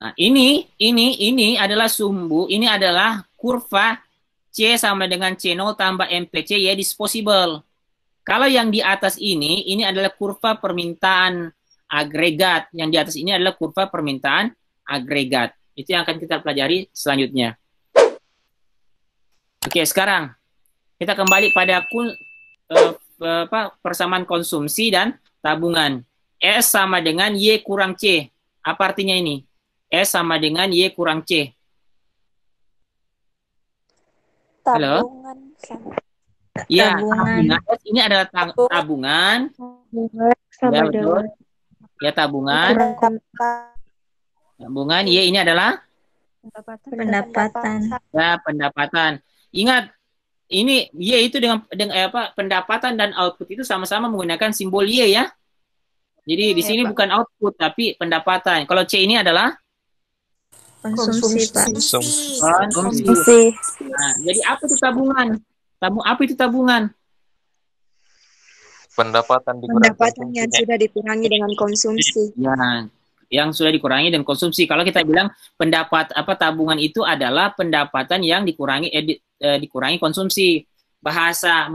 Nah, ini adalah sumbu, ini adalah kurva C sama dengan C0 tambah MPC Y disposable. Kalau yang di atas ini adalah kurva permintaan agregat. Yang di atas ini adalah kurva permintaan agregat. Itu yang akan kita pelajari selanjutnya. Oke, sekarang kita kembali pada persamaan konsumsi dan tabungan. S sama dengan Y kurang C. Apa artinya ini? S sama dengan Y kurang C. Halo? Tabungan sama Ya, Tabungan. tabungan. Ini adalah tabungan. Sama Ya, betul. dengan Ya, tabungan. Tabungan. Y ini adalah pendapatan. ya, pendapatan. Ingat, ini Y itu dengan pendapatan dan output itu sama-sama menggunakan simbol Y ya. Jadi di sini bukan output tapi pendapatan. Kalau C ini adalah Konsumsi, Pak. konsumsi. Nah, jadi apa itu tabungan? Apa itu tabungan? Pendapatan yang sudah dikurangi dengan konsumsi. Ya, yang sudah dikurangi dan konsumsi. Kalau kita bilang tabungan itu adalah pendapatan yang dikurangi konsumsi. Bahasa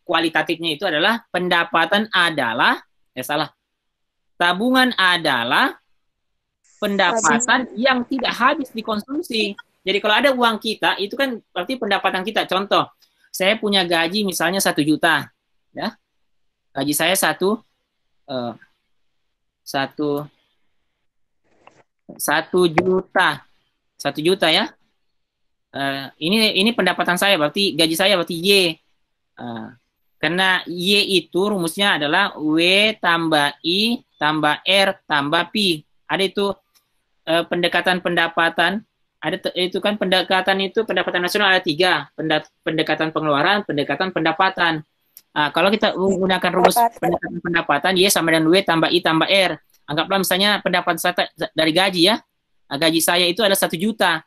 kualitatifnya itu adalah pendapatan adalah tabungan adalah pendapatan yang tidak habis dikonsumsi. Jadi kalau ada uang kita itu kan berarti pendapatan kita. Contoh, saya punya gaji misalnya 1 juta, ya, gaji saya satu juta, 1 juta ya. Ini pendapatan saya, berarti gaji saya berarti Y. Karena Y itu rumusnya adalah W tambah I tambah R tambah P. Ada itu pendekatan pendapatan. Ada itu kan pendapatan nasional ada 3. Pendekatan pengeluaran, pendekatan pendapatan. Kalau kita menggunakan rumus pendekatan pendapatan, Y sama dengan W tambah I tambah R. Anggaplah misalnya pendapatan saya dari gaji ya. Gaji saya itu ada 1 juta.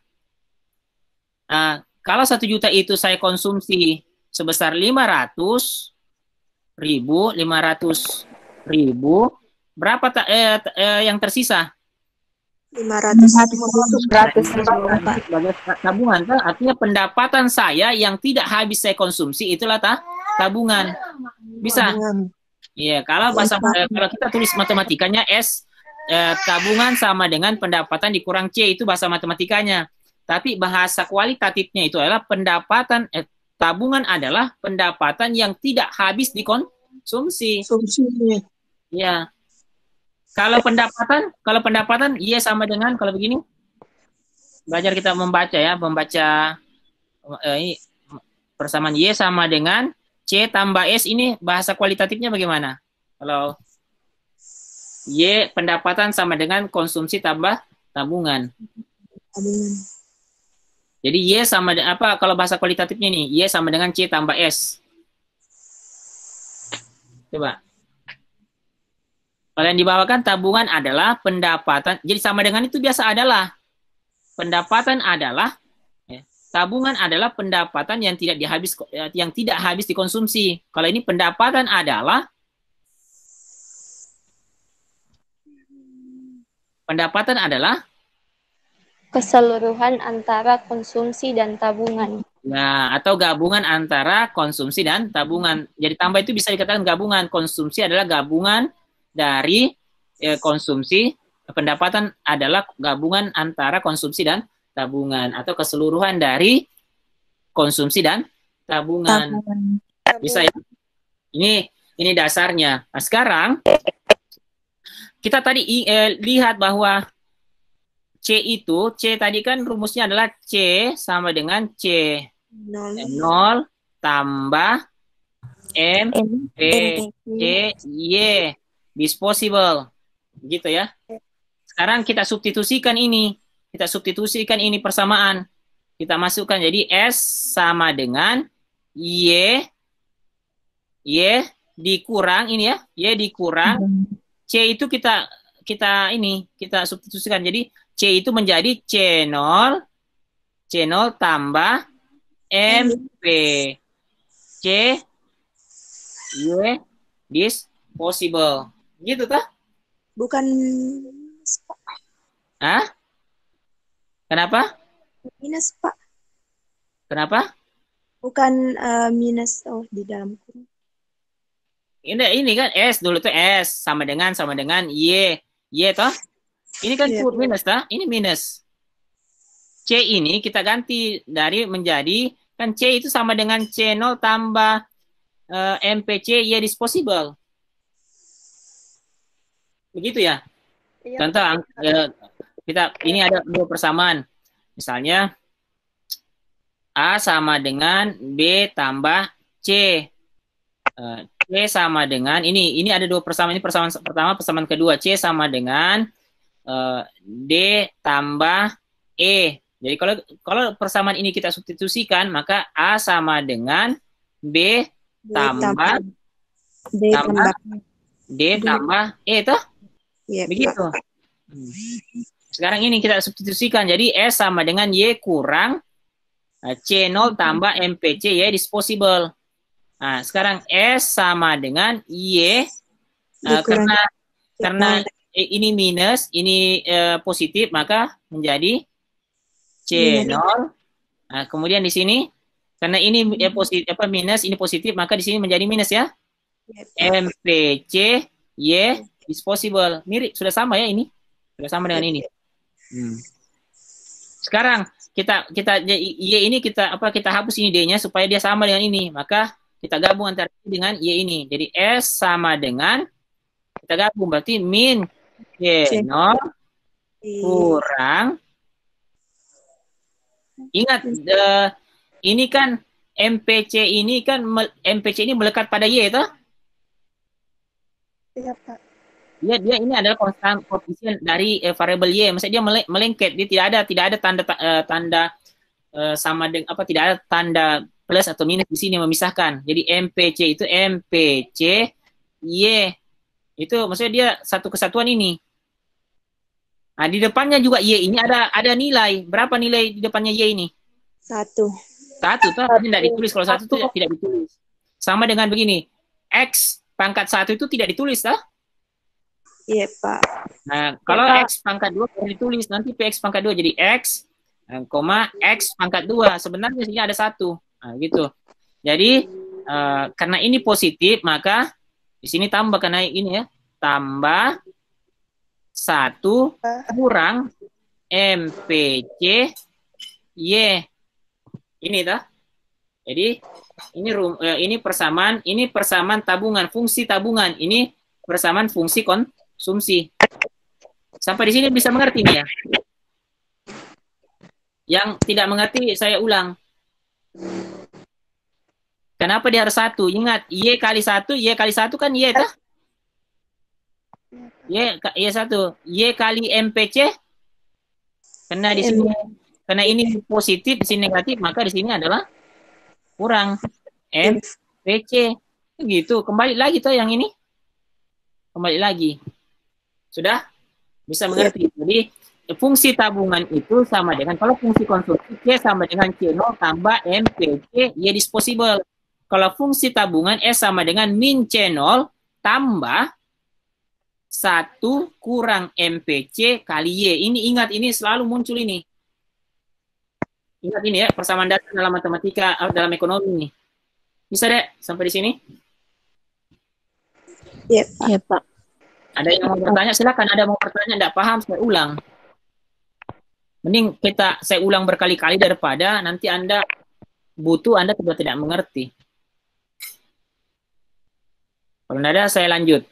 Kalau 1 juta itu saya konsumsi sebesar 500.000, berapa yang tersisa? 500 sebagai tabungan. Artinya pendapatan saya yang tidak habis saya konsumsi itulah tabungan. Bisa? Iya, kalau kita tulis matematikanya tabungan sama dengan pendapatan dikurang C, itu bahasa matematikanya. Tapi bahasa kualitatifnya itu adalah tabungan adalah pendapatan yang tidak habis dikonsumsi. Ya. Kalau pendapatan iya sama dengan kalau begini. Belajar kita membaca ini persamaan Y sama dengan C tambah S, ini bahasa kualitatifnya bagaimana? Kalau Y pendapatan sama dengan konsumsi tambah tabungan. Jadi Y sama dengan apa kalau bahasa kualitatifnya nih? Y sama dengan C tambah S. Coba. Kalau yang dibawakan tabungan adalah pendapatan. Jadi sama dengan itu biasa adalah. Pendapatan adalah tabungan adalah pendapatan yang tidak habis dikonsumsi. Kalau ini pendapatan adalah keseluruhan antara konsumsi dan tabungan. Nah, atau gabungan antara konsumsi dan tabungan. Jadi tambah itu bisa dikatakan gabungan. Konsumsi adalah gabungan dari konsumsi, pendapatan adalah gabungan antara konsumsi dan tabungan atau keseluruhan dari konsumsi dan tabungan. Bisa ya? Ini dasarnya. Nah, sekarang kita tadi lihat bahwa C tadi kan rumusnya adalah C sama dengan C 0 tambah M P C Y disposable, gitu ya. Sekarang kita substitusikan ini persamaan. Kita masukkan jadi S sama dengan Y dikurang ini ya, Y dikurang C itu kita substitusikan. Jadi C itu menjadi C0 tambah MP C Y disposable. Gitu tah? Bukan Hah? Kenapa? Minus, Pak. Kenapa? Bukan minus di dalam kurung. Ini kan S dulu tuh S sama dengan Y. Y toh? Ini kan Iya. minus toh? Ini minus. C ini kita ganti dari menjadi kan C itu sama dengan C0 tambah MPC Y disposable. Begitu ya? Iya, Contoh kita ini ada dua persamaan. Misalnya A sama dengan B tambah C. C sama dengan ini ada dua persamaan. Ini persamaan pertama, persamaan kedua. C sama dengan D tambah E. Jadi kalau persamaan ini kita substitusikan, maka A sama dengan B tambah D tambah E toh? Iya, Begitu. Sekarang ini kita substitusikan. Jadi S sama dengan Y kurang C0 tambah MPC Y disposable. Nah, sekarang S sama dengan Y karena ini minus, ini positif, maka menjadi C0. Nah, kemudian di sini karena ini positif minus, ini positif, maka di sini menjadi minus ya. MPC Y disposable. Mirip, sudah sama ya ini. Sudah sama dengan ini. Sekarang kita Y ini kita hapus ini D-nya supaya dia sama dengan ini. Maka kita gabung antara ini dengan Y ini. Jadi S sama dengan kita gabung berarti min C0 kurang ingat ini kan MPC ini melekat pada Y toh? Iya, Pak. Dia ini adalah konstan koefisien dari variabel Y. Maksudnya dia melengket, dia tidak ada tanda sama dengan tidak ada tanda plus atau minus di sini memisahkan. Jadi MPC itu MPC Y. Itu maksudnya dia satu kesatuan ini. Nah, di depannya juga Y ini ada nilai. Berapa nilai di depannya Y ini? 1. Satu tuh tidak ditulis. Kalau satu itu tidak ditulis. Sama dengan begini. X pangkat 1 itu tidak ditulis toh? Iya, Pak. Nah, kalau X pangkat 2 harus ditulis, nanti PX pangkat 2 jadi X, X pangkat 2. Sebenarnya sini ada 1. Nah, gitu. Jadi, karena ini positif, maka di sini tambah, karena ini ya, tambah 1 kurang MPC Y. Ini dah. Jadi, ini persamaan tabungan, fungsi tabungan. Ini persamaan fungsi konsumsi. Sampai di sini bisa mengerti nih ya. Yang tidak mengerti saya ulang. Kenapa dia harus 1? Ingat, Y kali 1 kan Y tah? Y 1. Y kali MPC. Karena di sini karena ini positif, di sini negatif, maka di sini adalah kurang MPC. Gitu. Kembali lagi tuh yang ini. Kembali lagi. Sudah? Bisa mengerti. Jadi, fungsi tabungan itu sama dengan, kalau fungsi konsumsi, C sama dengan C0 tambah MPC Y disposable. Kalau fungsi tabungan, S sama dengan min C0 tambah 1 kurang MPC kali Y. Ini ingat, ini selalu muncul ini. Ingat ini ya, persamaan dasar dalam matematika, dalam ekonomi. Bisa deh, sampai di sini? Iya, Pak. Ada yang mau bertanya? Silakan. Ada mau bertanya? Tidak paham? Saya ulang. Mending saya ulang berkali-kali daripada nanti Anda butuh, Anda sudah tidak mengerti. Kalau tidak ada, saya lanjut.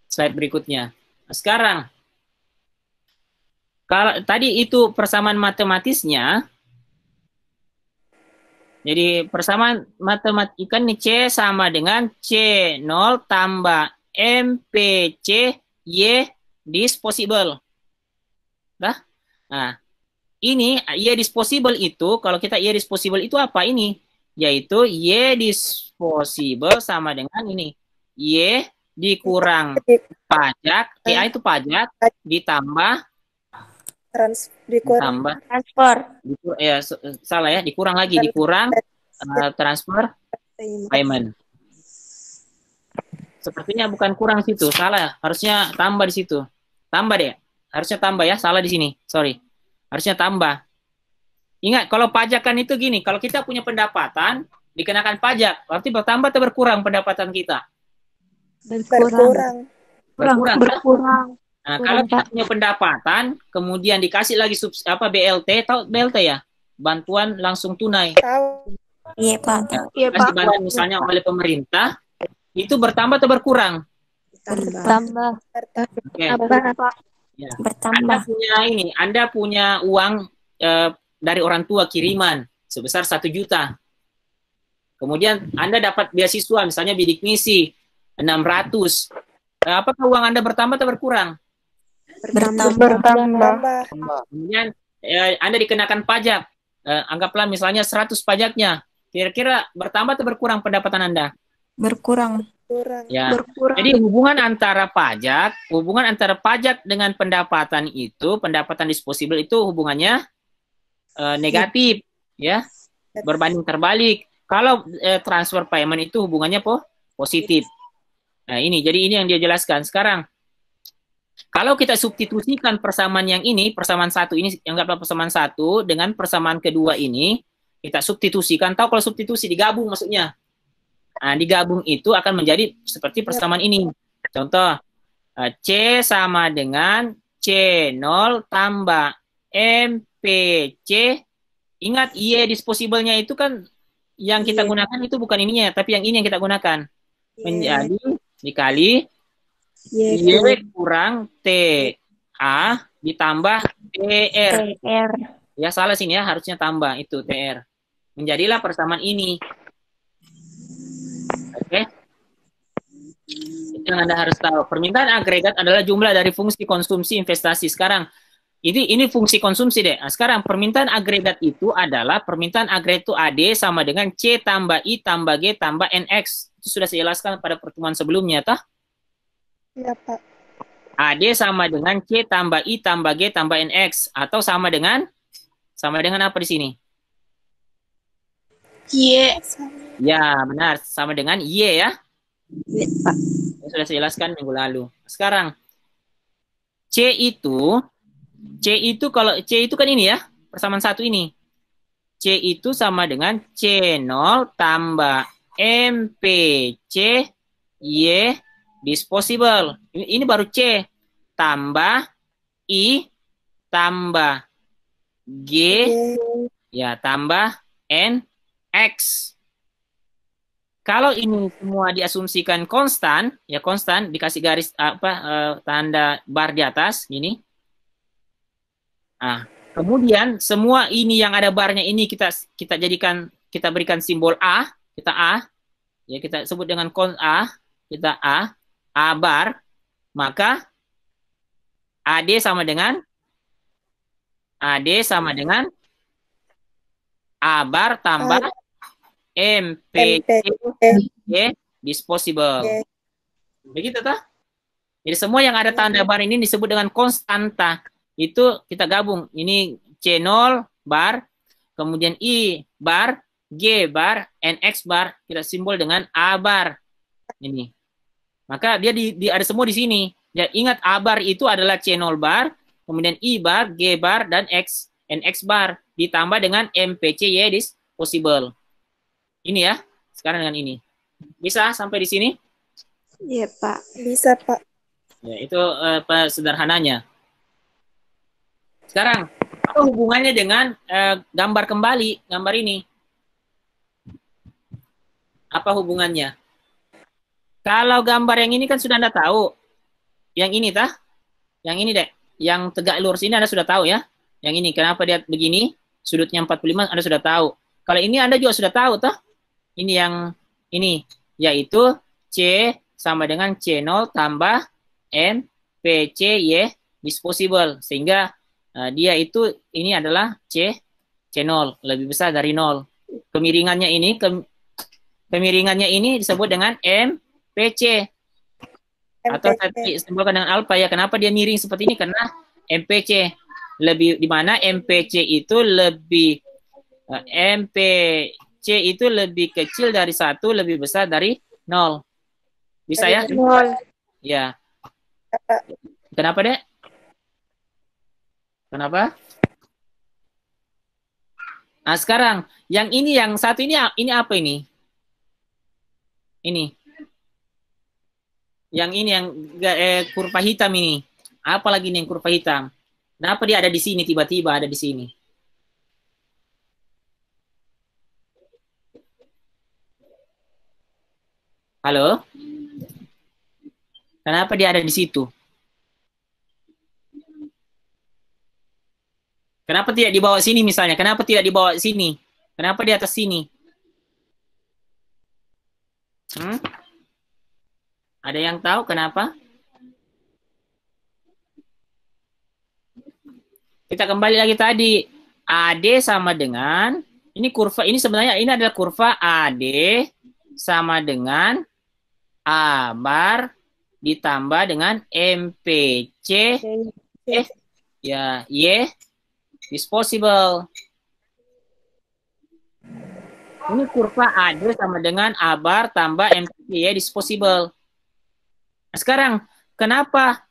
Slide berikutnya. Nah, sekarang, kalau tadi itu persamaan matematisnya, jadi persamaan matematika ini C sama dengan C0 tambah MPC Y disposable. Nah, ini Y disposable itu, kalau kita Y disposable itu apa ini? Yaitu Y disposable sama dengan ini. Y dikurang pajak, TA itu pajak, ditambah transfer. Ya, salah ya, dikurang lagi, dikurang transfer payment. Sepertinya bukan kurang situ, salah. Harusnya tambah di situ. Tambah deh. Harusnya tambah ya, salah di sini. Sorry. Harusnya tambah. Ingat, kalau pajakan itu gini, kalau kita punya pendapatan, dikenakan pajak, berarti bertambah atau berkurang pendapatan kita? Berkurang. Berkurang. Nah, kalau kita punya pendapatan, kemudian dikasih lagi BLT, tahu BLT ya? Bantuan langsung tunai. Iya, Pak. Ya, dibantu misalnya oleh pemerintah, itu bertambah atau berkurang? Bertambah. Oke. Ya. Bertambah. Anda punya uang dari orang tua kiriman sebesar 1 juta. Kemudian Anda dapat beasiswa, misalnya bidik misi 600. Apakah uang Anda bertambah atau berkurang? Bertambah. Kemudian Anda dikenakan pajak. Anggaplah misalnya 100 pajaknya. Kira-kira bertambah atau berkurang pendapatan Anda? Berkurang. Ya. Jadi hubungan antara pajak dengan pendapatan itu, pendapatan disposable itu hubungannya negatif, ya, berbanding terbalik. Kalau transfer payment itu hubungannya positif. Nah jadi ini yang dia jelaskan. Sekarang, kalau kita substitusikan persamaan yang ini, persamaan 1 ini, anggaplah persamaan 1 dengan persamaan kedua ini, kita substitusikan. Tahu kalau substitusi digabung maksudnya? Nah, digabung itu akan menjadi seperti persamaan ini. Contoh, C sama dengan C0 tambah MPC. Ingat, Y disposable-nya itu kan yang kita gunakan itu bukan ininya, tapi yang ini yang kita gunakan. Menjadi dikali Y kurang TA ditambah TR. Ya, salah sini ya, harusnya tambah itu TR. Menjadilah persamaan ini. Oke. Itu yang Anda harus tahu. Permintaan agregat adalah jumlah dari fungsi konsumsi investasi. Sekarang, ini fungsi konsumsi deh. Nah, sekarang permintaan agregat itu adalah permintaan agregat itu AD sama dengan C tambah I tambah G tambah NX. Itu sudah saya jelaskan pada pertemuan sebelumnya, toh? Iya, Pak. AD sama dengan C tambah I tambah G tambah NX. Atau sama dengan apa di sini? Y. Ya, benar. Sama dengan Y ya. Iya, Pak. Sudah saya jelaskan minggu lalu. Sekarang, C itu kalau C itu kan ini ya, persamaan 1 ini. C itu sama dengan C0 tambah MPC Y disposable. Ini baru C tambah I tambah G ya tambah NX. Kalau ini semua diasumsikan konstan, ya konstan dikasih garis tanda bar di atas gini. Nah, kemudian semua ini yang ada barnya ini kita berikan simbol A, ya kita sebut dengan kita A bar, maka AD sama dengan A bar tambah MPC disposable. Begitu toh? Jadi semua yang ada tanda bar ini disebut dengan konstanta. Itu kita gabung. Ini C0 bar, kemudian I bar, G bar, NX bar, kita simbol dengan A bar. Ini. Maka dia ada semua di sini. Ya, ingat A bar itu adalah C0 bar, kemudian I bar, G bar, dan NX bar. Ditambah dengan MPC Y disposable. Ini ya, sekarang dengan ini. Bisa sampai di sini? Iya, Pak. Bisa, Pak. Ya, itu sederhananya. Sekarang, apa hubungannya dengan gambar kembali, gambar ini? Apa hubungannya? Kalau gambar yang ini kan sudah Anda tahu. Yang ini, tah? Yang ini, dek. Yang tegak lurus ini Anda sudah tahu ya. Yang ini, kenapa dia begini? Sudutnya 45, Anda sudah tahu. Kalau ini Anda juga sudah tahu, tah? Ini yang ini, yaitu C sama dengan C0 tambah MPC Y disposable. Sehingga dia itu ini adalah C0 lebih besar dari 0. Kemiringannya ini disebut dengan MPC atau disebutkan dengan alfa ya. Kenapa dia miring seperti ini? Karena MPC lebih, di mana MPC itu lebih kecil dari 1, lebih besar dari 0. Bisa ya? 0. Ya. Kenapa, Dek? Kenapa? Nah, sekarang yang ini, yang satu ini apa ini? Ini. Yang ini yang kurva hitam ini. Apa lagi nih yang kurva hitam? Kenapa dia ada di sini tiba-tiba ada di sini? Halo? Kenapa dia ada di situ? Kenapa tidak dibawa sini misalnya? Kenapa tidak dibawa sini? Kenapa di atas sini? Ada yang tahu kenapa? Kita kembali lagi tadi. AD sama dengan, ini kurva, ini sebenarnya ini adalah kurva AD sama dengan A bar ditambah dengan MPC ya Y disposable. Ini kurva AD sama dengan A bar tambah MPC Y disposable. Nah, sekarang kenapa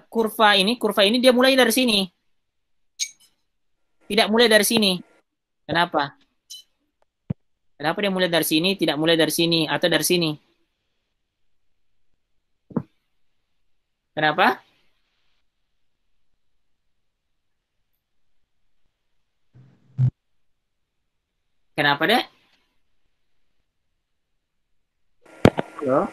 kurva ini dia mulai dari sini? Tidak mulai dari sini. Kenapa? Kenapa dia mulai dari sini, tidak mulai dari sini, atau dari sini? Kenapa? Kenapa, Dek? Halo?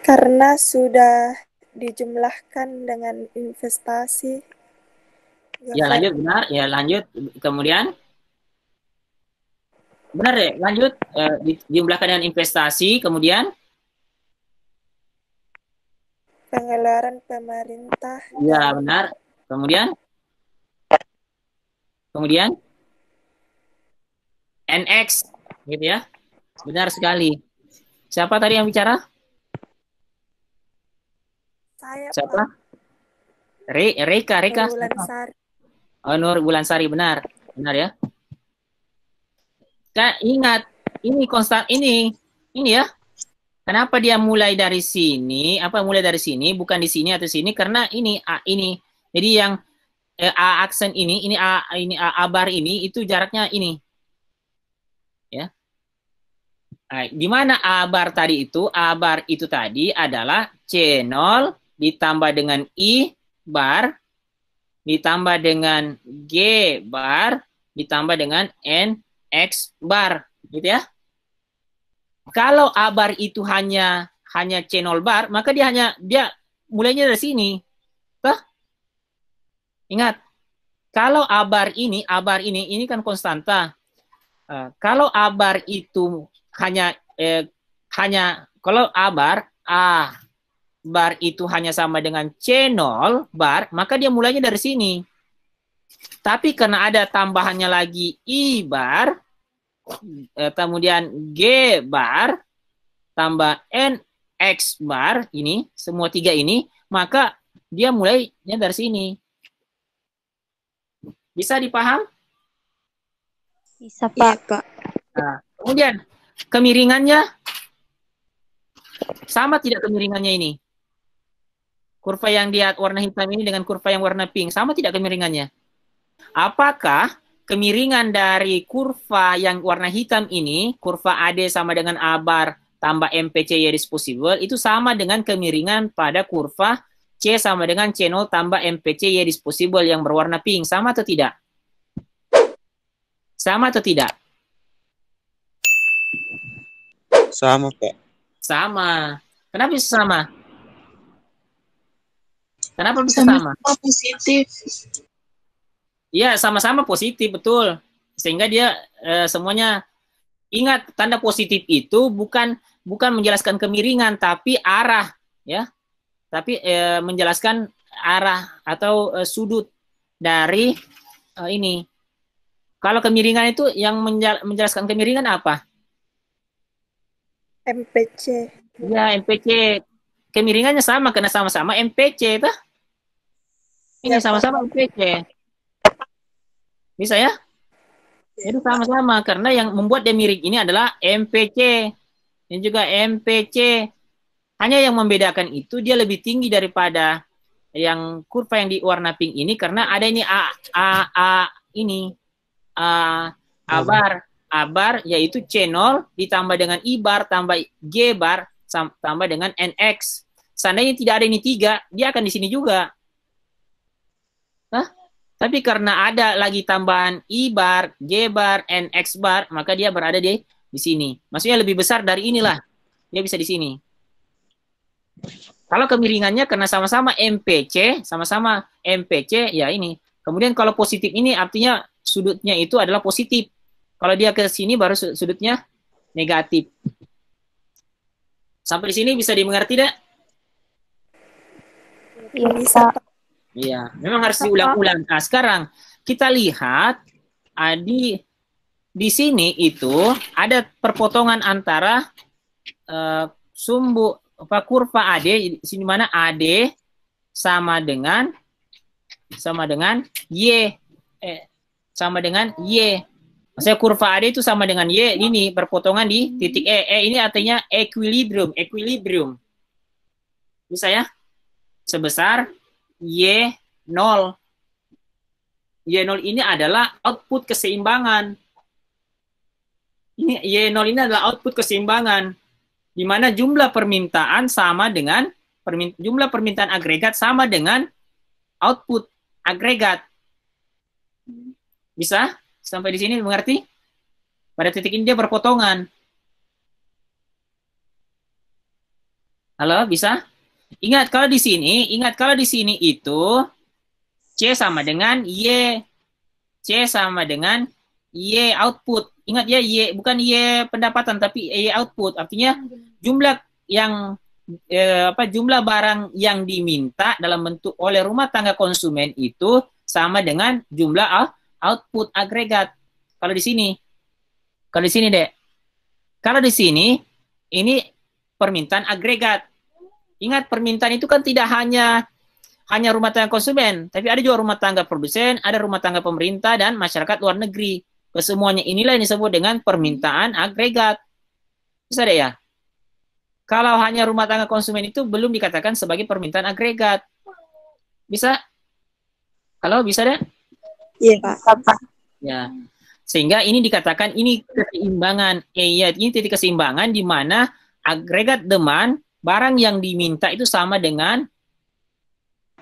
Karena sudah dijumlahkan dengan investasi. Ya lanjut, benar. Ya lanjut. Kemudian? Benar ya, lanjut. Dijumlahkan dengan investasi, kemudian? Pengeluaran pemerintah. Ya, benar. Kemudian? Kemudian? NX, gitu ya. Benar sekali. Siapa tadi yang bicara? Saya, siapa? Reka. Nur Wulansari. Oh, Nur Wulansari, benar. Benar ya. Ingat, ini konstan ini ya. Kenapa dia mulai dari sini? Apa mulai dari sini? Bukan di sini atau sini? Karena ini A ini. Jadi yang A aksen ini A bar ini itu jaraknya ini. Ya. Nah, di mana A bar tadi itu? A bar itu tadi adalah C0 ditambah dengan I bar ditambah dengan G bar ditambah dengan NX bar, gitu ya. Kalau A bar itu hanya C0 bar, maka dia mulainya dari sini. Tuh. Ingat, kalau A bar ini kan konstanta. Kalau A bar itu hanya kalau A bar itu hanya sama dengan C0 bar, maka dia mulainya dari sini. Tapi karena ada tambahannya lagi I bar, kemudian G bar, tambah NX bar, ini, semua tiga ini, maka dia mulainya dari sini. Bisa dipaham? Bisa, Pak. Pak. Nah, kemudian kemiringannya sama tidak kemiringannya ini? Kurva yang dia warna hitam ini dengan kurva yang warna pink sama tidak kemiringannya? Apakah kemiringan dari kurva yang warna hitam ini, kurva AD sama dengan A bar tambah MPC Y disposable, itu sama dengan kemiringan pada kurva C sama dengan C0 tambah MPC Y disposable yang berwarna pink, sama atau tidak? Sama atau tidak? Sama, Pak. Sama. Kenapa bisa sama? Kenapa bisa sama? Positif. Iya, sama-sama positif, betul. Sehingga dia semuanya ingat, tanda positif itu bukan menjelaskan kemiringan, tapi arah, ya. Tapi menjelaskan arah atau sudut dari ini. Kalau kemiringan itu yang menjelaskan kemiringan apa? MPC. Ya, MPC. Kemiringannya sama karena sama-sama MPC, itu. Ini sama-sama MPC. Bisa ya? Itu sama-sama karena yang membuat dia mirip ini adalah MPC. Dan juga MPC. Hanya yang membedakan itu dia lebih tinggi daripada yang kurva yang di warna pink ini karena ada ini ini A bar yaitu C0 ditambah dengan I bar tambah G bar tambah dengan NX. Seandainya tidak ada ini 3, dia akan di sini juga. Tapi karena ada lagi tambahan I bar, G bar, NX bar, maka dia berada di sini. Maksudnya lebih besar dari inilah. Dia bisa di sini. Kalau kemiringannya karena sama-sama MPC, ya ini. Kemudian kalau positif ini artinya sudutnya itu adalah positif. Kalau dia ke sini baru sudutnya negatif. Sampai di sini bisa dimengerti tidak? Iya, bisa. Iya, memang harus diulang-ulang. Nah, sekarang kita lihat di sini itu ada perpotongan antara kurva AD di mana AD sama dengan Y. Sama dengan Y. Maksudnya kurva AD itu sama dengan Y, ini berpotongan di titik E. E ini artinya equilibrium. Bisa ya? Sebesar Y0. Y0 ini adalah output keseimbangan. Ini Y0 ini adalah output keseimbangan. Di mana jumlah permintaan sama dengan jumlah permintaan agregat sama dengan output agregat. Bisa? Sampai di sini mengerti? Pada titik ini dia berpotongan. Halo, bisa? Ingat kalau di sini itu C sama dengan Y. C sama dengan Y output. Ingat ya, Y bukan Y pendapatan tapi Y output. Artinya jumlah yang jumlah barang yang diminta dalam bentuk oleh rumah tangga konsumen itu sama dengan jumlah output agregat. Kalau di sini Dek. Kalau di sini ini permintaan agregat. Ingat permintaan itu kan tidak hanya rumah tangga konsumen, tapi ada juga rumah tangga produsen, ada rumah tangga pemerintah dan masyarakat luar negeri. Kesemuanya inilah yang disebut dengan permintaan agregat. Bisa deh ya? Kalau hanya rumah tangga konsumen itu belum dikatakan sebagai permintaan agregat. Bisa? Kalau bisa deh? Iya, Pak. Ya. Sehingga ini dikatakan ini keseimbangan. Ini titik keseimbangan di mana agregat demand barang yang diminta itu sama dengan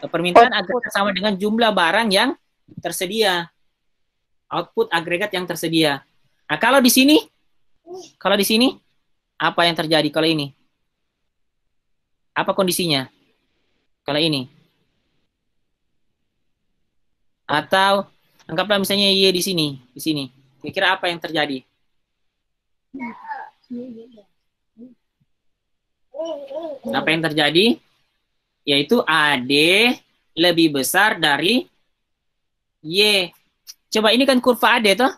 permintaan agregat sama dengan jumlah barang yang tersedia. Output agregat yang tersedia. Nah, kalau di sini apa yang terjadi kalau ini? Apa kondisinya? Kalau ini? Atau anggaplah misalnya Y di sini. Kira-kira apa yang terjadi? Apa yang terjadi? Yaitu AD lebih besar dari Y. Coba ini kan kurva AD toh?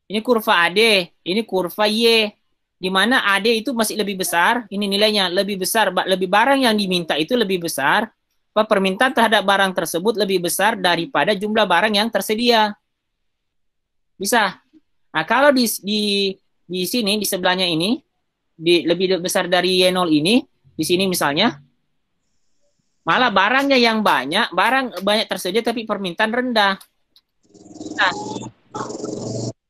Ini kurva AD, ini kurva Y. Di mana AD itu masih lebih besar, ini nilainya lebih besar, lebih barang yang diminta itu lebih besar, permintaan terhadap barang tersebut lebih besar daripada jumlah barang yang tersedia. Bisa. Nah, kalau di sini, di sebelahnya ini, lebih besar dari Y0 ini, di sini misalnya, malah barangnya yang banyak, barang banyak tersedia tapi permintaan rendah. Nah,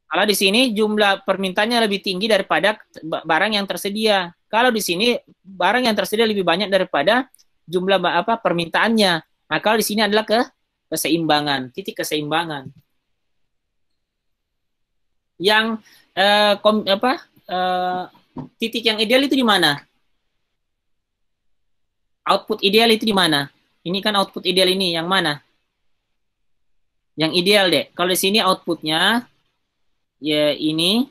kalau di sini jumlah permintaannya lebih tinggi daripada barang yang tersedia. Kalau di sini barang yang tersedia lebih banyak daripada jumlah permintaannya. Nah, kalau di sini adalah keseimbangan, titik keseimbangan. Yang titik yang ideal itu di mana? Output ideal itu di mana? Ini kan output ideal ini yang mana? Yang ideal deh. Kalau di sini outputnya ya ini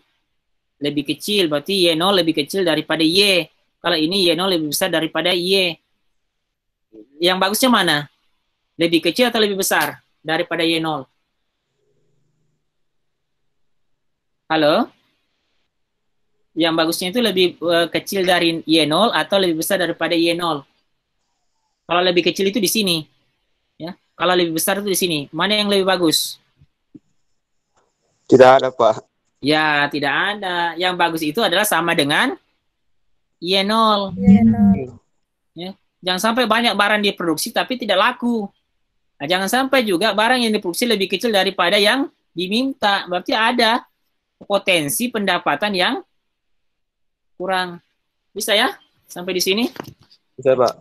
lebih kecil, berarti Y0 lebih kecil daripada Y. Kalau ini Y0 lebih besar daripada Y. Yang bagusnya mana? Lebih kecil atau lebih besar daripada Y0? Halo? Yang bagusnya itu lebih kecil dari Y0 atau lebih besar daripada Y0? Kalau lebih kecil itu di sini. Ya. Kalau lebih besar itu di sini. Mana yang lebih bagus? Tidak ada, Pak. Ya, tidak ada. Yang bagus itu adalah sama dengan Y0. Y0. Ya. Jangan sampai banyak barang diproduksi tapi tidak laku. Nah, jangan sampai juga barang yang diproduksi lebih kecil daripada yang diminta. Berarti ada potensi pendapatan yang kurang. Bisa ya? Sampai di sini? Bisa, Pak.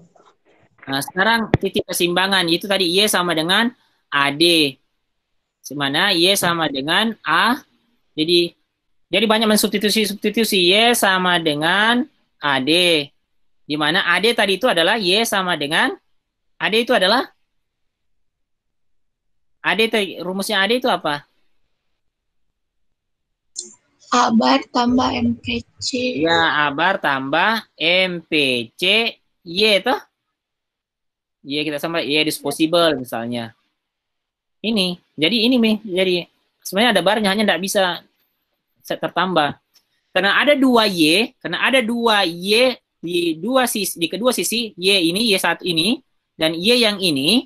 Nah, sekarang titik keseimbangan. Itu tadi Y sama dengan AD. Semana Y sama dengan A. Jadi banyak mensubstitusi Y sama dengan AD. Di mana AD tadi itu adalah Y sama dengan AD itu adalah rumusnya AD itu apa? A bar tambah MPC. Ya, A bar tambah MPC Y toh? Y kita sama Y disposable misalnya. Ini. Jadi ini nih. Jadi sebenarnya ada barnya hanya tidak bisa tertambah. Karena ada 2Y, di kedua sisi Y ini, Y1 ini, dan Y yang ini,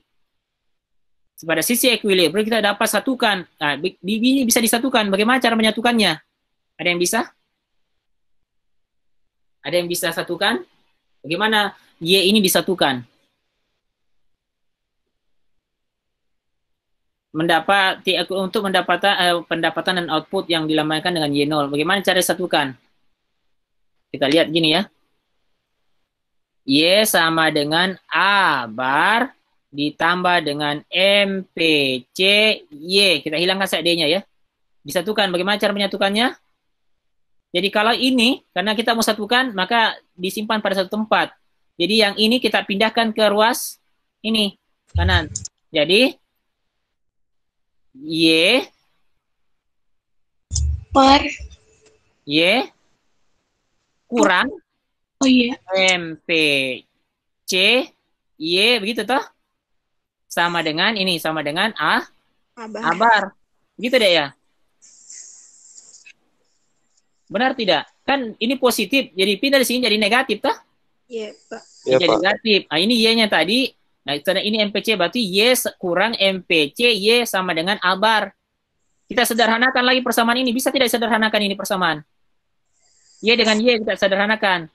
pada sisi equilibrium kita dapat satukan. Nah, ini bisa disatukan. Bagaimana cara menyatukannya? Ada yang bisa? Ada yang bisa satukan? Bagaimana Y ini disatukan? Untuk mendapatkan pendapatan dan output yang dilambangkan dengan Y0. Bagaimana cara disatukan? Kita lihat gini ya. Y sama dengan A bar ditambah dengan MPC Y. Kita hilangkan D-nya ya. Disatukan. Bagaimana cara menyatukannya? Jadi kalau ini, karena kita mau satukan, maka disimpan pada satu tempat. Jadi yang ini kita pindahkan ke ruas ini, kanan. Jadi Y Per. Y kurang MPC Y, begitu toh? Sama dengan ini, sama dengan A bar. Begitu deh ya? Benar tidak? Kan ini positif, jadi pindah di sini jadi negatif toh? Iya, Pak. Jadi negatif. Nah, ini Y-nya tadi. Nah, karena ini MPC berarti Y kurang MPC Y sama dengan A bar. Kita sederhanakan lagi persamaan ini. Bisa tidak sederhanakan ini persamaan? Y dengan Y kita sederhanakan.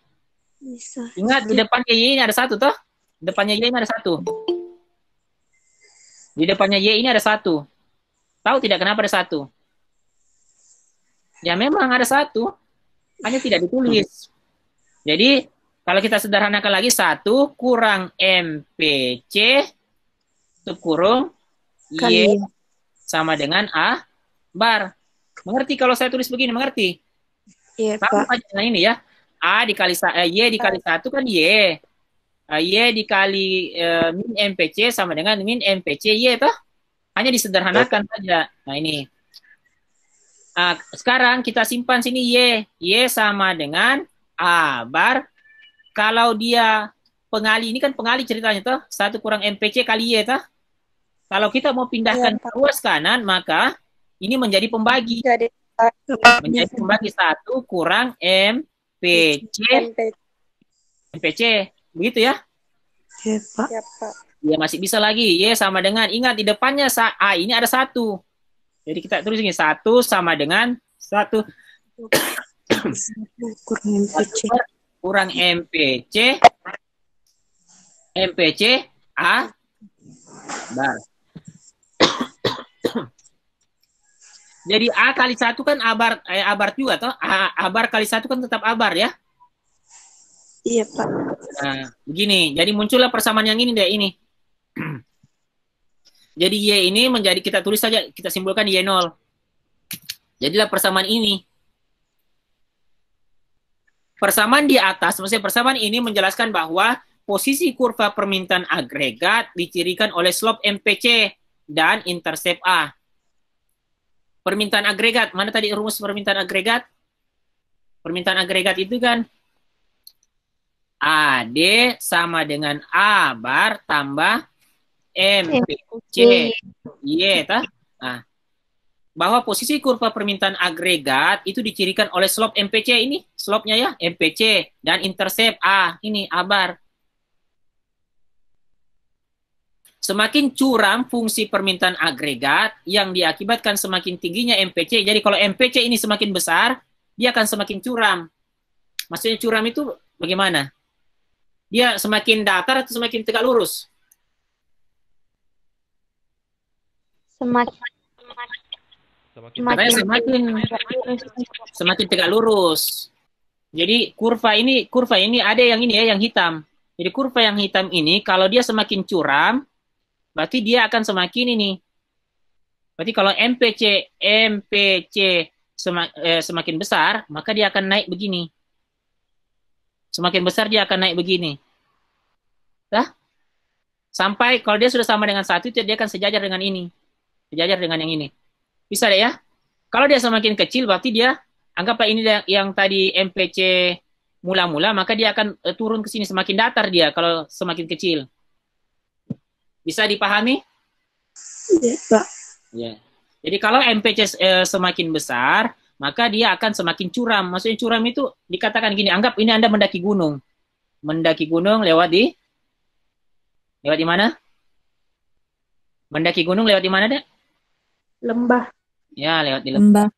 Bisa. Ingat di depannya Y ini ada satu toh? Depannya Y ini ada satu. Di depannya Y ini ada satu. Tahu tidak kenapa ada satu? Ya memang ada satu. Hanya tidak ditulis. Jadi kalau kita sederhanakan lagi, 1 kurang MPC kurung Y sama dengan A bar. Mengerti kalau saya tulis begini? Mengerti? Iya, Sama Pak. aja dengan ini ya. Y dikali 1 kan Y. Y dikali min MPC sama dengan min MPC Y toh? Hanya disederhanakan saja. Nah ini. Sekarang kita simpan sini Y. Y sama dengan A bar. Kalau dia pengali, ini kan pengali ceritanya toh, 1 kurang MPC kali Y toh. Kalau kita mau pindahkan ke ruas kanan, maka ini menjadi pembagi. Menjadi pembagi 1 kurang MPC. Begitu ya? Iya, Pak. Ya masih bisa lagi. Y sama dengan, ingat di depannya A ini ada 1. Jadi kita tulis ini 1 sama dengan 1 Kurang MPC. kurang MPC A bar. Jadi A kali 1 kan A bar juga toh? A bar kali 1 kan tetap A bar ya? Iya, Pak. Nah, begini. Jadi muncullah persamaan yang ini deh ini. Jadi Y ini menjadi, kita tulis saja, kita simbolkan Y0. Jadilah persamaan ini. Persamaan di atas, maksudnya persamaan ini menjelaskan bahwa posisi kurva permintaan agregat dicirikan oleh slope MPC dan intercept A. Permintaan agregat, mana tadi rumus permintaan agregat? Permintaan agregat itu kan AD sama dengan A bar tambah MPC Y, toh? Nah, bahwa posisi kurva permintaan agregat itu dicirikan oleh slope MPC ini, slope-nya ya, MPC, dan intercept A, ini A bar. Semakin curam fungsi permintaan agregat yang diakibatkan semakin tingginya MPC. Jadi kalau MPC ini semakin besar, dia akan semakin curam. Maksudnya curam itu bagaimana? Dia semakin datar atau semakin tegak lurus? Semakin Katanya semakin tegak lurus. Jadi kurva ini ada yang ini ya, yang hitam. Jadi kurva yang hitam ini kalau dia semakin curam, berarti dia akan semakin ini. Berarti kalau MPC semakin besar, maka dia akan naik begini. Semakin besar dia akan naik begini. Dah? Sampai kalau dia sudah sama dengan 1, dia akan sejajar dengan ini. Sejajar dengan yang ini. Bisa deh ya? Kalau dia semakin kecil, berarti dia, anggaplah ini yang tadi MPC mula-mula, maka dia akan turun ke sini. Semakin datar dia kalau semakin kecil. Bisa dipahami? Iya, Pak. Ya. Jadi kalau MPC semakin besar, maka dia akan semakin curam. Maksudnya curam itu dikatakan gini, anggap ini Anda mendaki gunung. Mendaki gunung lewat di mana? Mendaki gunung lewat di mana, Dek? Lembah. Ya, lewat di lembah.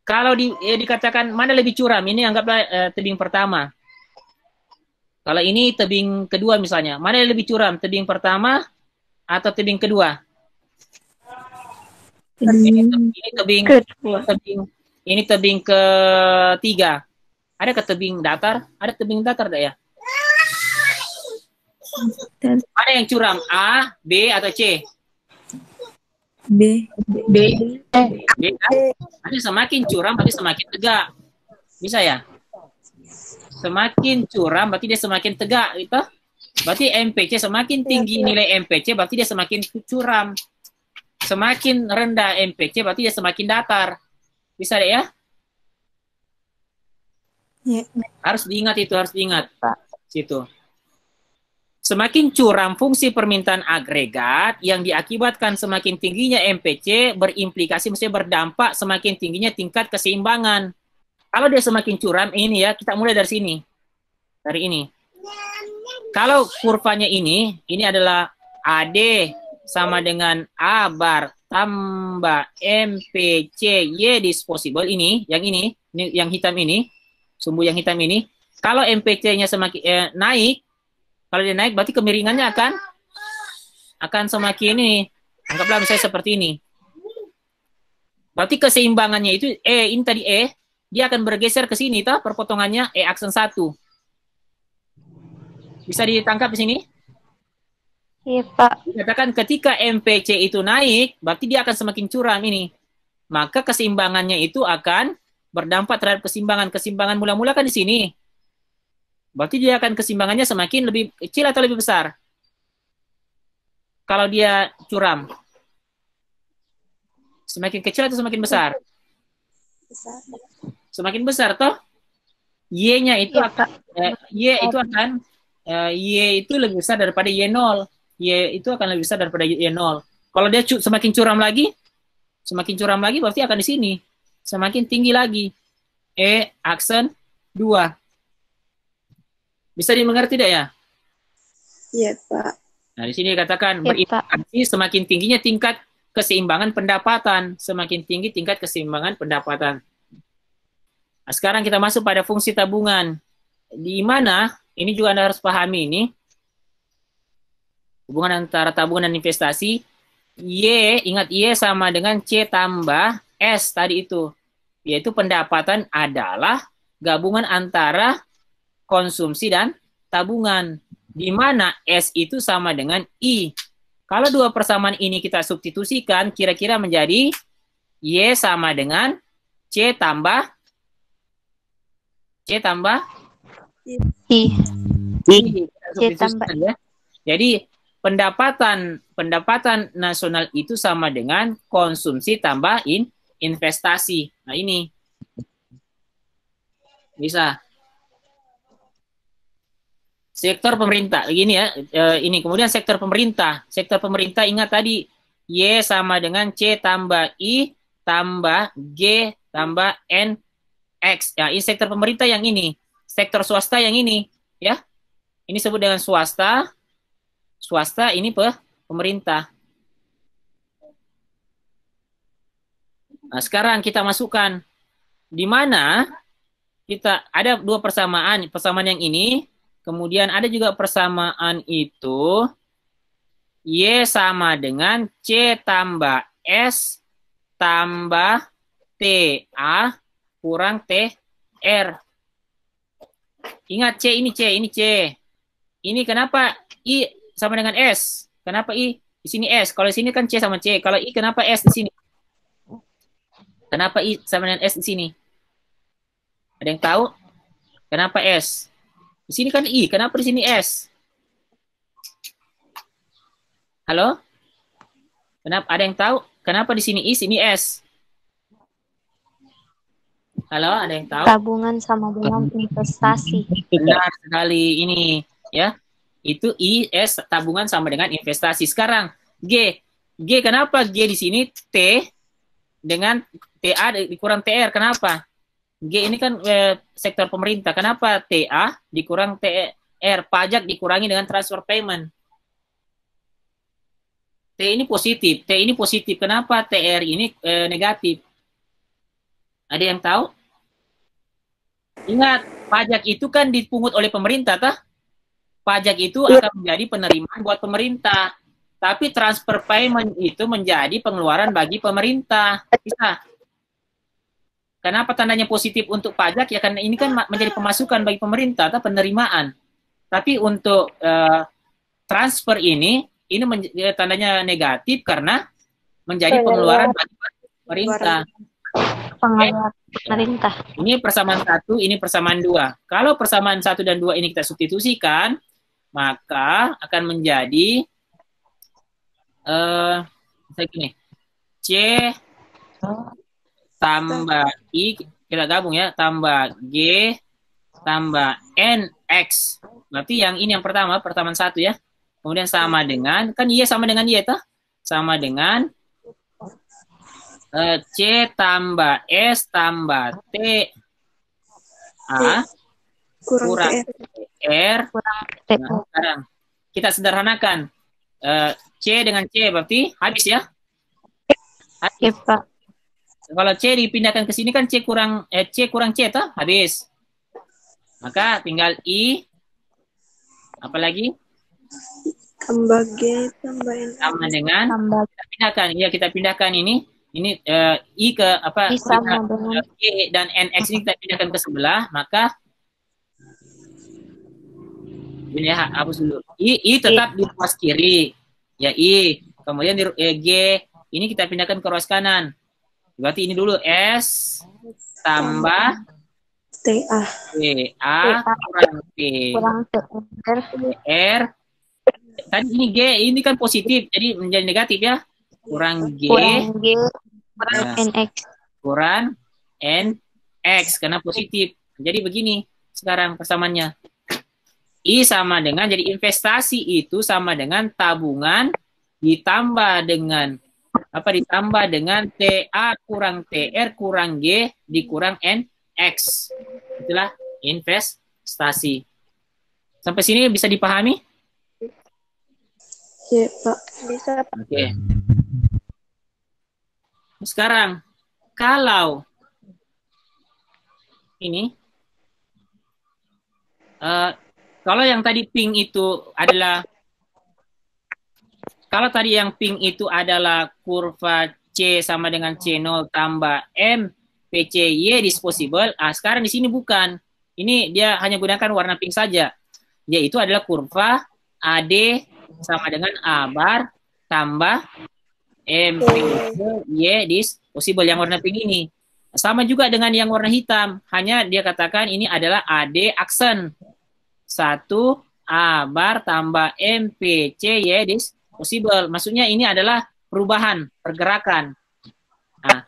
Kalau dikatakan mana lebih curam, ini anggaplah tebing pertama. Kalau ini tebing kedua misalnya, mana yang lebih curam, tebing pertama atau tebing kedua? Ini tebing ketiga. Ada ke tebing datar? Ada tebing datar enggak ya? Mana yang curam? A, B atau C? B. B kan? Nanti semakin curam berarti semakin tegak. Bisa ya? Semakin curam berarti dia semakin tegak gitu. Berarti MPC semakin tinggi nilai MPC berarti dia semakin curam. Semakin rendah MPC berarti dia semakin datar. Bisa deh ya? Ya. Harus diingat itu, harus diingat. Situ. Semakin curam fungsi permintaan agregat yang diakibatkan semakin tingginya MPC berimplikasi, maksudnya berdampak semakin tingginya tingkat keseimbangan. Kalau dia semakin curam, ini ya, kita mulai dari sini. Dari ini. Kalau kurvanya ini adalah AD sama dengan A bar tambah MPC Y disposable ini, yang hitam ini, sumbu yang hitam ini. Kalau MPC-nya semakin naik, kalau dia naik berarti kemiringannya akan semakin ini. Anggaplah misalnya seperti ini. Berarti keseimbangannya itu ini tadi dia akan bergeser ke sini toh perpotongannya aksen 1. Bisa ditangkap di sini? Iya, Pak. Dikatakan ketika MPC itu naik, berarti dia akan semakin curam ini. Maka keseimbangannya itu akan berdampak terhadap keseimbangan. Keseimbangan mula-mula kan di sini. Berarti dia akan keseimbangannya semakin lebih kecil atau lebih besar? Kalau dia curam. Semakin kecil atau semakin besar? Semakin besar toh? Y-nya itu akan Y itu lebih besar daripada Y0. Y itu akan lebih besar daripada Y0. Kalau dia semakin curam lagi berarti akan di sini. Semakin tinggi lagi. Aksen 2. Bisa dimengerti tidak ya? Iya, Pak. Nah, di sini dikatakan berimplikasi semakin tingginya tingkat keseimbangan pendapatan. Semakin tinggi tingkat keseimbangan pendapatan. Nah, sekarang kita masuk pada fungsi tabungan. Di mana, ini juga Anda harus pahami ini, hubungan antara tabungan dan investasi. Ingat Y sama dengan C tambah S tadi itu. Yaitu pendapatan adalah gabungan antara konsumsi dan tabungan. Di mana S itu sama dengan I. Kalau dua persamaan ini kita substitusikan, kira-kira menjadi Y sama dengan C tambah I. C tambah. Ya. Jadi pendapatan nasional itu sama dengan konsumsi tambah investasi. Nah ini bisa. Sektor pemerintah, begini ya, ini kemudian sektor pemerintah. Sektor pemerintah ingat tadi, Y sama dengan C tambah I tambah G tambah N X. Ya, ini sektor pemerintah yang ini. Sektor swasta yang ini, ya. Ini sebut dengan swasta. Swasta ini pemerintah. Nah, sekarang kita masukkan di mana kita ada dua persamaan yang ini. Kemudian ada juga persamaan itu Y sama dengan C tambah S tambah TA kurang TR. Ingat C, ini C, ini C. Ini kenapa I sama dengan S? Kenapa I? Di sini S. Kalau di sini kan C sama C. Kalau I kenapa S di sini? Kenapa I sama dengan S di sini? Ada yang tahu? Kenapa S? Di sini kan I. Kenapa di sini S? Halo? Kenapa? Ada yang tahu? Kenapa di sini I, sini S? Halo, ada yang tahu? Tabungan sama dengan investasi. Benar sekali ini, ya. Itu IS tabungan sama dengan investasi. Sekarang G. G kenapa G di sini T dengan TA dikurang TR? Kenapa? G ini kan sektor pemerintah. Kenapa TA dikurang TR? Pajak dikurangi dengan transfer payment. T ini positif. T ini positif. Kenapa TR ini negatif? Ada yang tahu? Ingat, pajak itu kan dipungut oleh pemerintah, tah? Pajak itu akan menjadi penerimaan buat pemerintah. Tapi transfer payment itu menjadi pengeluaran bagi pemerintah. Bisa. Kenapa tandanya positif untuk pajak? Ya karena ini kan menjadi pemasukan bagi pemerintah, atau penerimaan. Tapi untuk transfer ini tandanya negatif karena menjadi pengeluaran bagi pemerintah. Pengeluaran pemerintah. Ini persamaan 1, ini persamaan 2. Kalau persamaan 1 dan 2 ini kita substitusikan, maka akan menjadi gini, C tambah I, kita gabung ya, tambah G tambah NX. Berarti yang ini yang pertama, persamaan 1 ya. Kemudian sama dengan, kan Y sama dengan Y, toh? Sama dengan C tambah S tambah T A kurang R. Nah, sekarang kita sederhanakan. C dengan C berarti habis ya? Ya, Pak. Kalau C dipindahkan ke sini kan C kurang C toh? Habis. Maka tinggal I apa lagi? Tambah G tambah N. Sama dengan kita pindahkan. Ya, kita pindahkan ini. Ini I ke apa? I sama dengan G dan NX ini kita pindahkan ke sebelah, maka ini ya, hapus dulu. I tetap di ruas kiri. Ya, I. Kemudian di G ini kita pindahkan ke ruas kanan. Berarti ini dulu S tambah TA. kurang T. kurang R. Tadi ini G, ini kan positif, jadi menjadi negatif ya. Kurang G, kurang NX. kurang NX, karena positif. Jadi begini sekarang persamaannya. I sama dengan, jadi investasi itu sama dengan tabungan ditambah dengan apa, ditambah dengan TA kurang TR kurang G dikurang NX. Itulah investasi. Sampai sini bisa dipahami? Ya, Pak. Bisa, Pak. Oke. Sekarang, kalau ini, kalau yang tadi pink itu adalah, kalau tadi yang pink itu adalah kurva C sama dengan C0 tambah M PCY disposable, sekarang di sini bukan. Ini dia hanya gunakan warna pink saja. Yaitu adalah kurva AD sama dengan A bar tambah M PCY disposable yang warna pink ini. Sama juga dengan yang warna hitam, hanya dia katakan ini adalah AD aksen. 1 A bar tambah M PCY disposable. Maksudnya ini adalah perubahan, pergerakan. Nah,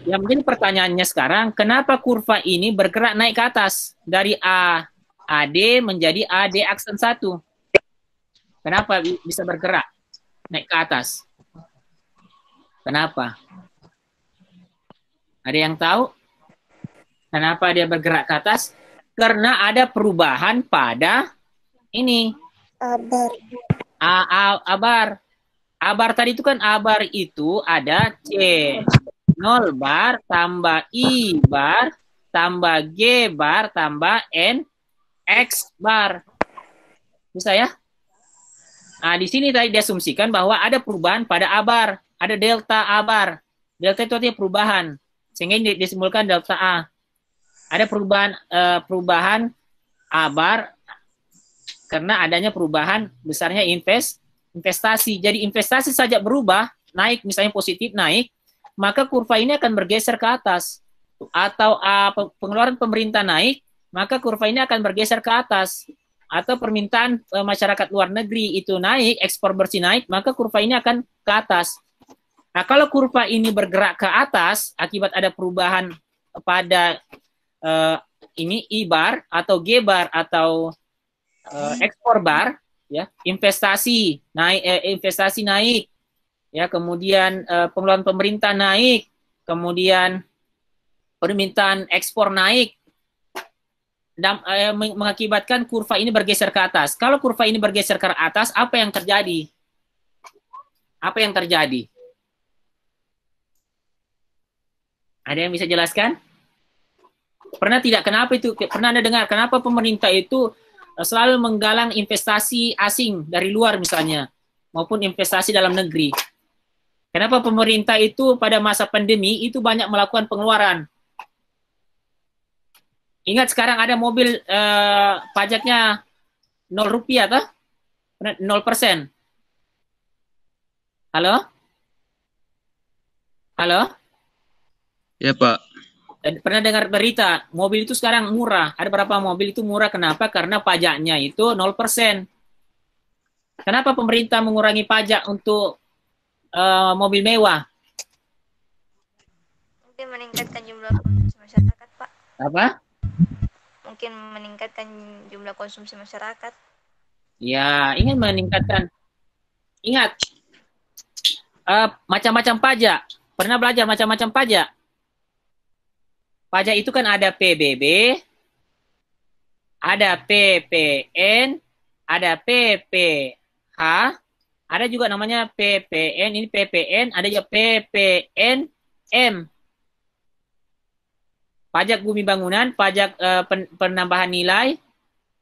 yang menjadi pertanyaannya sekarang, kenapa kurva ini bergerak naik ke atas dari AD menjadi AD aksen 1? Kenapa bisa bergerak naik ke atas? Kenapa? Ada yang tahu? Kenapa dia bergerak ke atas? Karena ada perubahan pada ini. Abar. Abar. Abar tadi itu kan abar itu ada C 0 bar tambah I bar tambah G bar tambah N X bar. Bisa ya? Nah, di sini tadi diasumsikan bahwa ada perubahan pada ABAR, ada delta ABAR. Delta itu artinya perubahan, sehingga ini disimpulkan delta A. Ada perubahan ABAR karena adanya perubahan besarnya investasi. Jadi investasi saja berubah, naik misalnya positif naik, maka kurva ini akan bergeser ke atas. Atau pengeluaran pemerintah naik, maka kurva ini akan bergeser ke atas. Atau permintaan masyarakat luar negeri itu naik, ekspor bersih naik, maka kurva ini akan ke atas. Nah, kalau kurva ini bergerak ke atas akibat ada perubahan pada ini I-bar atau G-bar atau ekspor bar, ya, investasi naik, ya, kemudian pengeluaran pemerintah naik, kemudian permintaan ekspor naik, dan mengakibatkan kurva ini bergeser ke atas. Kalau kurva ini bergeser ke atas, apa yang terjadi? Apa yang terjadi? Ada yang bisa jelaskan? Pernah tidak? Kenapa itu? Pernah Anda dengar? Kenapa pemerintah itu selalu menggalang investasi asing dari luar misalnya, maupun investasi dalam negeri? Kenapa pemerintah itu pada masa pandemi itu banyak melakukan pengeluaran? Ingat sekarang ada mobil pajaknya 0 rupiah, toh? 0%. Halo? Halo? Ya, Pak. Pernah dengar berita, mobil itu sekarang murah. Ada berapa mobil itu murah? Kenapa? Karena pajaknya itu 0%. Kenapa pemerintah mengurangi pajak untuk mobil mewah? Mungkin meningkatkan jumlah konsumsi masyarakat, Pak. Apa? Mungkin meningkatkan jumlah konsumsi masyarakat. Ya, ingin meningkatkan. Ingat, macam-macam pajak. Pernah belajar macam-macam pajak? Pajak itu kan ada PBB, ada PPN, ada PPH, ada juga namanya PPN, ini PPN, ada juga PPNM. Pajak bumi bangunan, pajak penambahan nilai,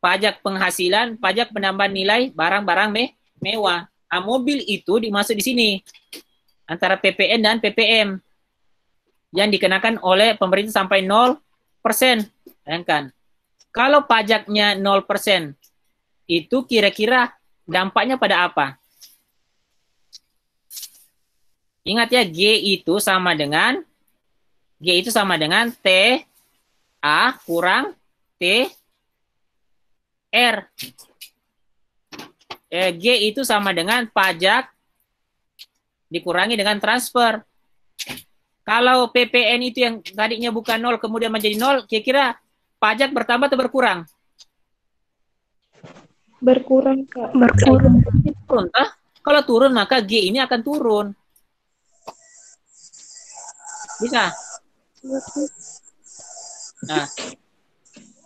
pajak penghasilan, pajak penambahan nilai barang-barang mewah. Nah, mobil itu dimasuk di sini antara PPN dan PPM yang dikenakan oleh pemerintah sampai 0%. Bayangkan. Kalau pajaknya 0%, itu kira-kira dampaknya pada apa? Ingat ya, G itu sama dengan T A kurang T R. G itu sama dengan pajak dikurangi dengan transfer. Kalau PPN itu yang tadinya bukan 0 kemudian menjadi 0, kira-kira pajak bertambah atau berkurang? Berkurang, Kak. Berkurang. Turun, toh? Kalau turun maka G ini akan turun. Bisa? Nah,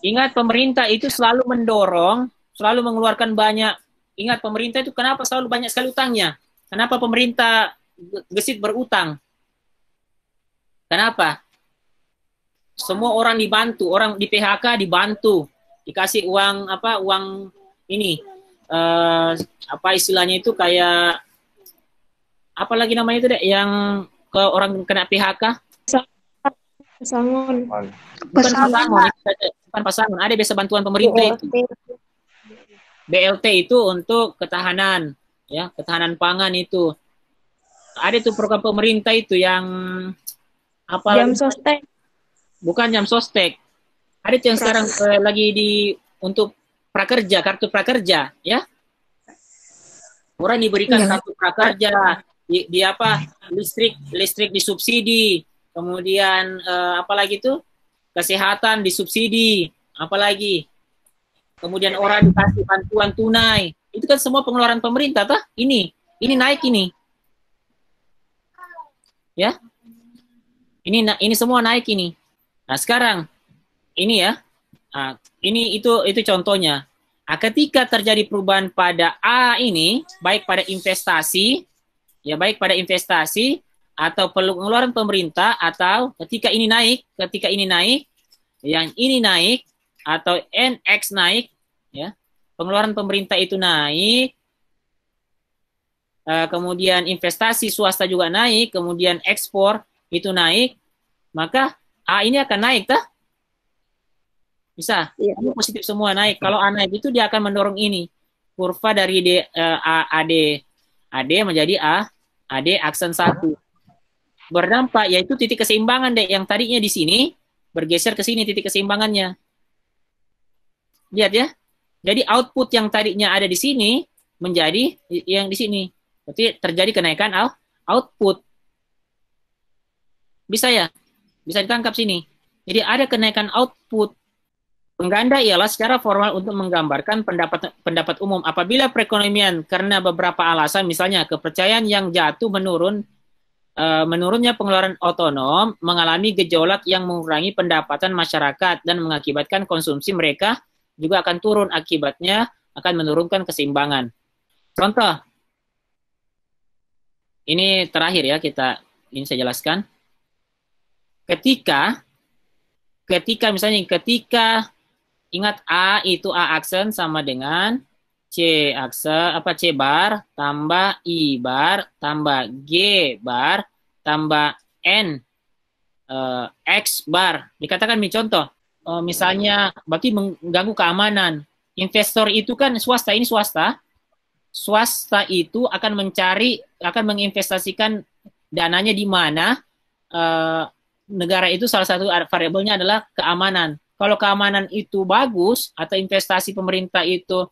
ingat pemerintah itu selalu mendorong, selalu mengeluarkan banyak. Ingat pemerintah itu kenapa selalu banyak sekali utangnya? Kenapa pemerintah gesit berutang? Kenapa? Semua orang dibantu, orang di PHK dibantu, dikasih uang uang ini apa istilahnya itu kayak apa lagi namanya itu deh yang ke orang kena PHK? Pesangon. Bukan pasangan, ada biasa bantuan pemerintah itu. BLT itu untuk ketahanan, ya, ketahanan pangan itu. Ada tuh program pemerintah itu yang apa? Jam sostek. Bukan jam sostek. Ada yang sekarang lagi untuk prakerja, kartu prakerja, ya. Orang diberikan kartu prakerja, di apa? Listrik disubsidi. Kemudian apalagi tuh kesehatan disubsidi, apalagi kemudian orang dikasih bantuan tunai, itu kan semua pengeluaran pemerintah, toh? Ini naik ini, ya, ini semua naik ini. Nah sekarang ini ya, itu contohnya. Nah, ketika terjadi perubahan pada A ini, baik pada investasi atau pengeluaran pemerintah, atau ketika ini naik, yang ini naik atau NX naik, ya, pengeluaran pemerintah itu naik, kemudian investasi swasta juga naik, kemudian ekspor itu naik, maka A ini akan naik, tah? Bisa? Iya. Ini positif semua naik. Kalau A naik itu dia akan mendorong ini. Kurva dari AD menjadi AD aksen 1. Berdampak, yaitu titik keseimbangan deh. Yang tadinya di sini, bergeser ke sini titik keseimbangannya. Lihat ya. Jadi output yang tadinya ada di sini, menjadi yang di sini. Berarti terjadi kenaikan output. Bisa ya? Bisa ditangkap sini. Jadi ada kenaikan output. Pengganda ialah secara formal untuk menggambarkan pendapat umum. Apabila perekonomian karena beberapa alasan, misalnya kepercayaan yang jatuh menurunnya pengeluaran otonom, mengalami gejolak yang mengurangi pendapatan masyarakat dan mengakibatkan konsumsi mereka juga akan turun, akibatnya akan menurunkan keseimbangan. Contoh, ini terakhir ya ini saya jelaskan. Ketika ingat A itu A aksen sama dengan C bar tambah I bar tambah G bar tambah N X bar. Dikatakan contoh, misalnya berarti mengganggu keamanan. Investor itu kan swasta, ini swasta. Swasta itu akan menginvestasikan dananya di mana negara itu salah satu variabelnya adalah keamanan. Kalau keamanan itu bagus atau investasi pemerintah itu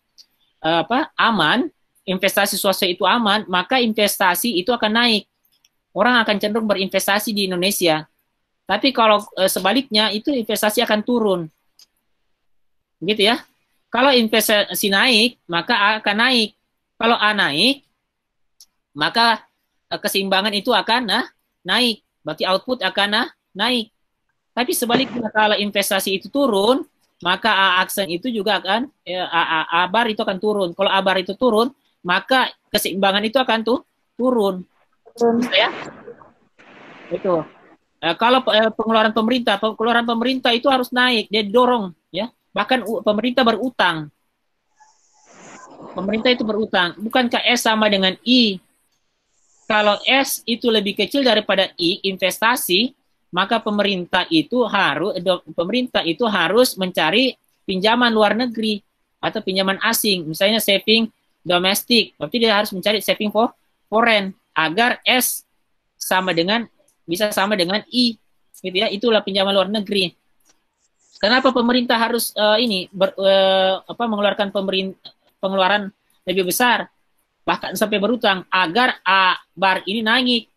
aman, investasi swasta itu aman, maka investasi itu akan naik. Orang akan cenderung berinvestasi di Indonesia. Tapi kalau sebaliknya itu investasi akan turun. Begitu ya. Kalau investasi naik, maka A akan naik. Kalau A naik, maka keseimbangan itu akan naik. Berarti output akan naik. Tapi sebaliknya kalau investasi itu turun, maka A aksen itu juga akan A bar itu akan turun. Kalau A bar itu turun, maka keseimbangan itu akan turun. Bisa ya? Itu. Kalau pengeluaran pemerintah itu harus naik, dia dorong ya. Bahkan pemerintah berutang. Pemerintah itu berutang. Bukankah S sama dengan I? Kalau S itu lebih kecil daripada I, investasi, maka pemerintah itu harus mencari pinjaman luar negeri atau pinjaman asing, misalnya saving domestik. Berarti dia harus mencari saving foreign agar S bisa sama dengan I, gitu ya. Itulah pinjaman luar negeri. Kenapa pemerintah harus mengeluarkan pengeluaran lebih besar, bahkan sampai berutang, agar A bar ini naik.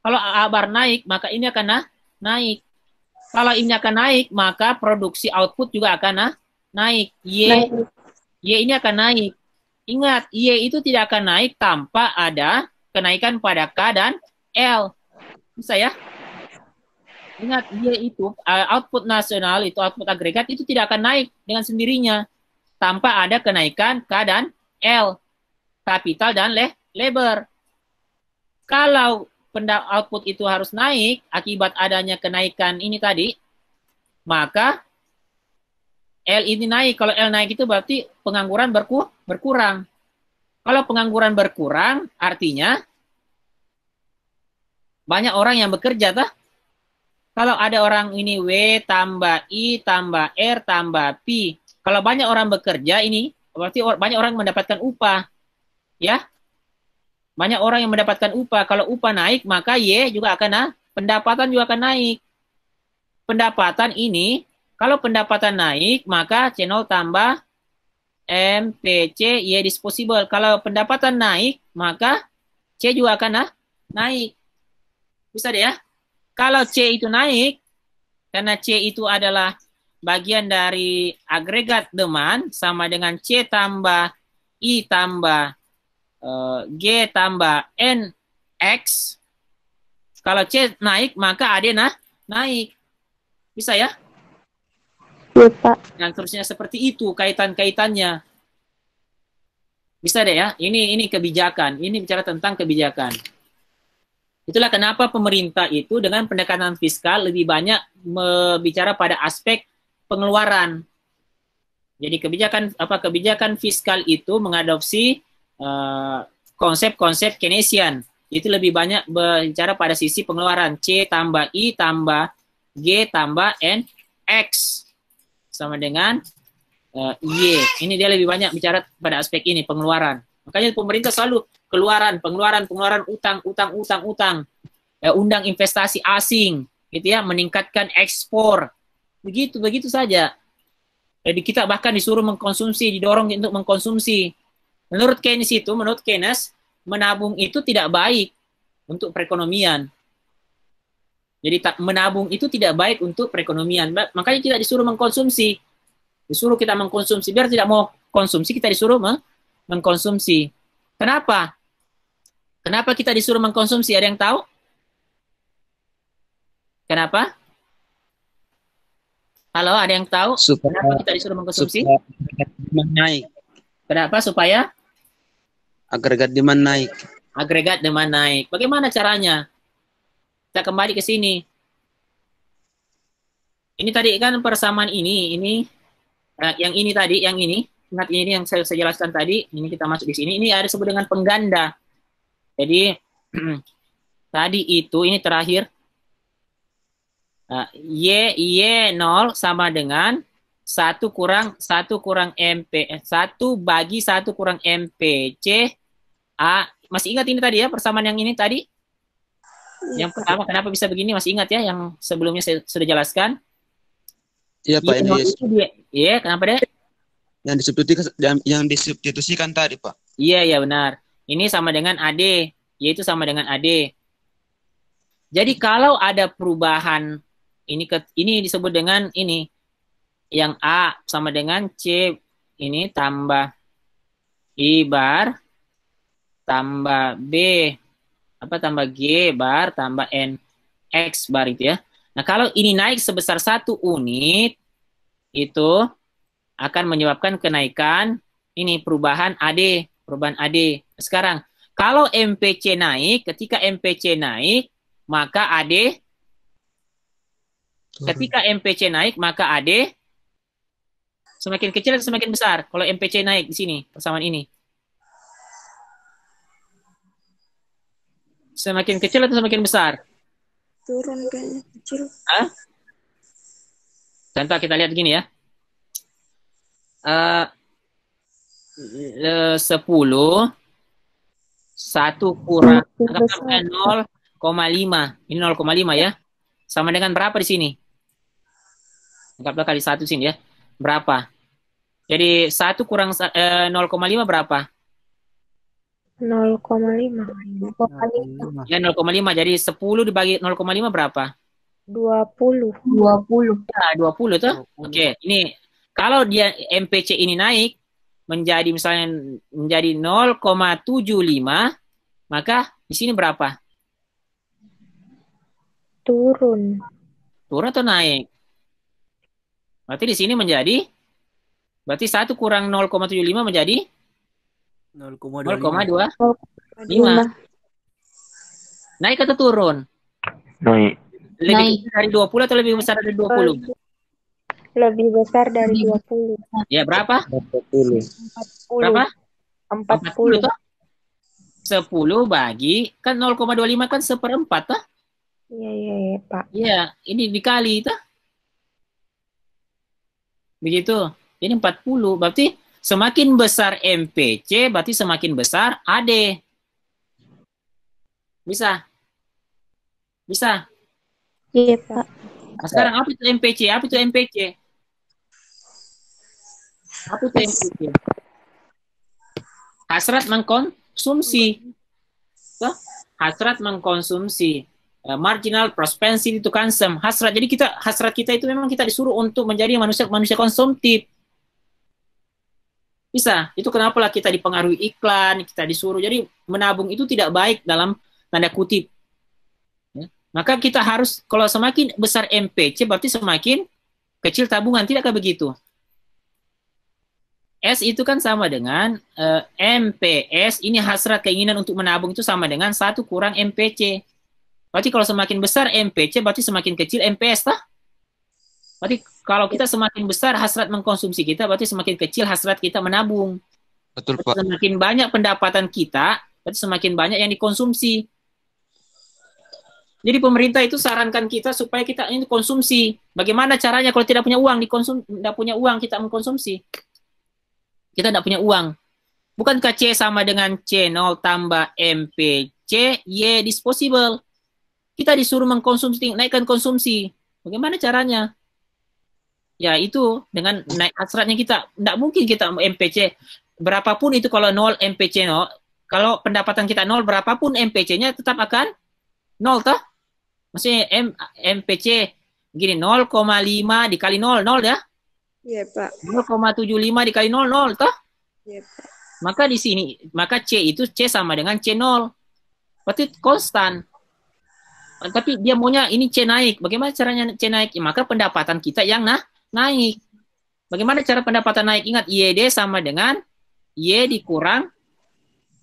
Kalau A bar naik, maka ini akan naik. Kalau ini akan naik, maka produksi output juga akan naik. Y ini akan naik. Ingat, Y itu tidak akan naik tanpa ada kenaikan pada K dan L. Bisa ya? Ingat, Y itu output nasional, itu output agregat, itu tidak akan naik dengan sendirinya tanpa ada kenaikan K dan L, kapital dan labor. Kalau output itu harus naik akibat adanya kenaikan ini tadi, maka L ini naik. Kalau L naik itu berarti pengangguran berkurang. Kalau pengangguran berkurang, artinya banyak orang yang bekerja, tah? Kalau ada orang ini W tambah I tambah R tambah P. Kalau banyak orang bekerja ini, berarti banyak orang mendapatkan upah. Ya. Banyak orang yang mendapatkan upah. Kalau upah naik, maka Y juga akan pendapatan juga akan naik. Pendapatan ini, kalau pendapatan naik, maka C0 tambah MPC Y disposable. Kalau pendapatan naik, maka C juga akan naik. Bisa deh ya. Kalau C itu naik, karena C itu adalah bagian dari agregat demand, sama dengan C tambah I tambah G tambah N X. Kalau C naik, maka AD naik. Bisa ya? Iya, Pak. Dan terusnya seperti itu kaitan-kaitannya. Bisa deh ya? Ini kebijakan. Ini bicara tentang kebijakan. Itulah kenapa pemerintah itu dengan pendekatan fiskal lebih banyak bicara pada aspek pengeluaran. Jadi kebijakan fiskal itu mengadopsi konsep-konsep Keynesian. Itu lebih banyak berbicara pada sisi pengeluaran. C tambah I tambah G tambah N X sama dengan Y. Ini dia lebih banyak bicara pada aspek ini, pengeluaran. Makanya pemerintah selalu pengeluaran, utang. Undang investasi asing, gitu ya, meningkatkan ekspor. Begitu saja. Jadi kita bahkan disuruh mengkonsumsi, didorong untuk mengkonsumsi. Menurut Keynes, menabung itu tidak baik untuk perekonomian. Jadi menabung itu tidak baik untuk perekonomian. Makanya kita disuruh mengkonsumsi. Disuruh kita mengkonsumsi. Biar tidak mau konsumsi, kita disuruh mengkonsumsi. Kenapa? Kenapa kita disuruh mengkonsumsi? Ada yang tahu? Kenapa? Halo, ada yang tahu? Kenapa kita disuruh mengkonsumsi? Naik. Kenapa? Supaya? Agregat demand naik. Agregat demand naik. Bagaimana caranya? Kita kembali ke sini. Ini tadi kan persamaan ini yang ini tadi, yang ini. Ingat ini yang saya jelaskan tadi. Ini kita masuk di sini. Ini ada disebut dengan pengganda. Jadi tadi itu ini terakhir. Y 0 sama dengan 1 kurang MP. 1 bagi 1 kurang MPC A. Masih ingat ini tadi ya, persamaan yang ini tadi? Yang pertama, kenapa bisa begini? Masih ingat ya, yang sebelumnya saya sudah jelaskan? Iya Pak, ini iya, kenapa deh? Yang disubstitusikan tadi Pak. Iya, benar. Ini sama dengan AD, yaitu sama dengan AD. Jadi kalau ada perubahan, ini disebut dengan ini, yang A sama dengan C, ini tambah I bar, tambah B, tambah G bar, tambah N X bar itu ya. Nah, kalau ini naik sebesar 1 unit, itu akan menyebabkan kenaikan ini perubahan AD. Sekarang, kalau MPC naik, ketika MPC naik, maka AD, ketika MPC naik, maka AD semakin kecil atau semakin besar? Kalau MPC naik di sini, persamaan ini. Semakin kecil atau semakin besar? Turun kayaknya, kecil. Hah? Contoh kita lihat gini ya. 10 1 kurang 0,5. Ini 0,5 ya. Sama dengan berapa di sini? Anggaplah kali 1 sini ya. Berapa? Jadi 1 kurang 0,5 berapa? 0,5. Ya 0,5. Jadi 10 dibagi 0,5 berapa? 20. Ya, 20 tuh. Oke, ini kalau dia MPC ini naik menjadi misalnya menjadi 0,75, maka di sini berapa? Turun Atau naik? Berarti di sini menjadi 1 kurang 0,75 menjadi 0,25. Naik atau turun? Naik. Lebih besar dari 20 atau lebih besar dari 20? Lebih besar dari 20. Ya, berapa? 40. Berapa? 40. 10 bagi, kan 0,25 kan 1/4 toh? Iya, Pak. Iya, ini dikali toh. Begitu. Jadi 40. Berarti semakin besar MPC, berarti semakin besar AD. Bisa? Iya, Pak. Nah, sekarang apa itu MPC? Apa itu MPC? Hasrat mengkonsumsi. Toh? Hasrat mengkonsumsi. Marginal propensity to consume. Hasrat. Jadi hasrat kita itu memang kita disuruh untuk menjadi manusia konsumtif. Bisa. Itu kenapalah kita dipengaruhi iklan, kita disuruh. Jadi menabung itu tidak baik dalam tanda kutip. Ya. Maka kita harus, kalau semakin besar MPC, berarti semakin kecil tabungan. Tidakkah begitu? S itu kan sama dengan MPS. Ini hasrat keinginan untuk menabung itu sama dengan 1 kurang MPC. Berarti kalau semakin besar MPC, berarti semakin kecil MPS, tah? Berarti kalau kita semakin besar hasrat mengkonsumsi kita, berarti semakin kecil hasrat kita menabung. Betul, Berarti Pak. semakin banyak pendapatan kita, berarti semakin banyak yang dikonsumsi. Jadi pemerintah itu sarankan kita supaya kita ini konsumsi. Bagaimana caranya kalau tidak punya uang tidak punya uang kita mengkonsumsi? Kita tidak punya uang. Bukankah C sama dengan C0 tambah MPC Y disposable? Kita disuruh mengkonsumsi, naikkan konsumsi. Bagaimana caranya? Ya itu dengan naik hasratnya kita. Tidak mungkin kita MPC. Berapapun itu kalau 0 MPC 0. Kalau pendapatan kita 0, berapapun MPC-nya tetap akan 0 toh? Maksudnya MPC gini 0,5 dikali 0, 0 ya? Iya, Pak. 0,75 dikali 0, 0 toh? Iya, Pak. Maka di sini, maka C itu C sama dengan C0. Berarti konstan. Tapi dia maunya ini C naik. Bagaimana caranya C naik? Ya, maka pendapatan kita yang naik. Bagaimana cara pendapatan naik? Ingat, YD sama dengan Y dikurang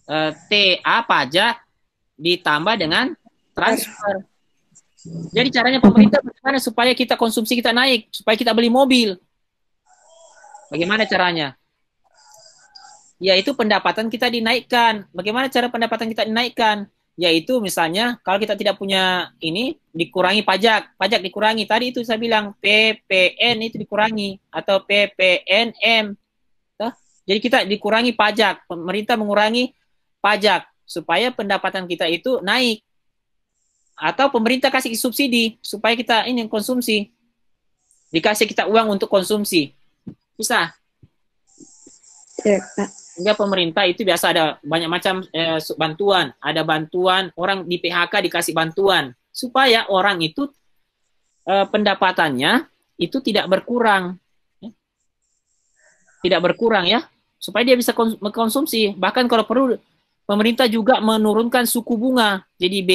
TA pajak ditambah dengan transfer. Jadi caranya pemerintah bagaimana supaya kita konsumsi kita naik, supaya kita beli mobil. Bagaimana caranya? Yaitu pendapatan kita dinaikkan. Bagaimana cara pendapatan kita dinaikkan? Yaitu misalnya kalau kita tidak punya ini, dikurangi pajak. Pajak dikurangi. Tadi itu saya bilang PPN itu dikurangi. Atau PPNM. Jadi kita dikurangi pajak. Pemerintah mengurangi pajak. Supaya pendapatan kita itu naik. Atau pemerintah kasih subsidi. Supaya kita ini konsumsi. Dikasih kita uang untuk konsumsi. Bisa. Iya, Pak. Sehingga pemerintah itu biasa ada banyak macam bantuan. Ada bantuan, orang di PHK dikasih bantuan. Supaya orang itu pendapatannya itu tidak berkurang. Tidak berkurang ya. Supaya dia bisa mengkonsumsi. Bahkan kalau perlu, pemerintah juga menurunkan suku bunga. Jadi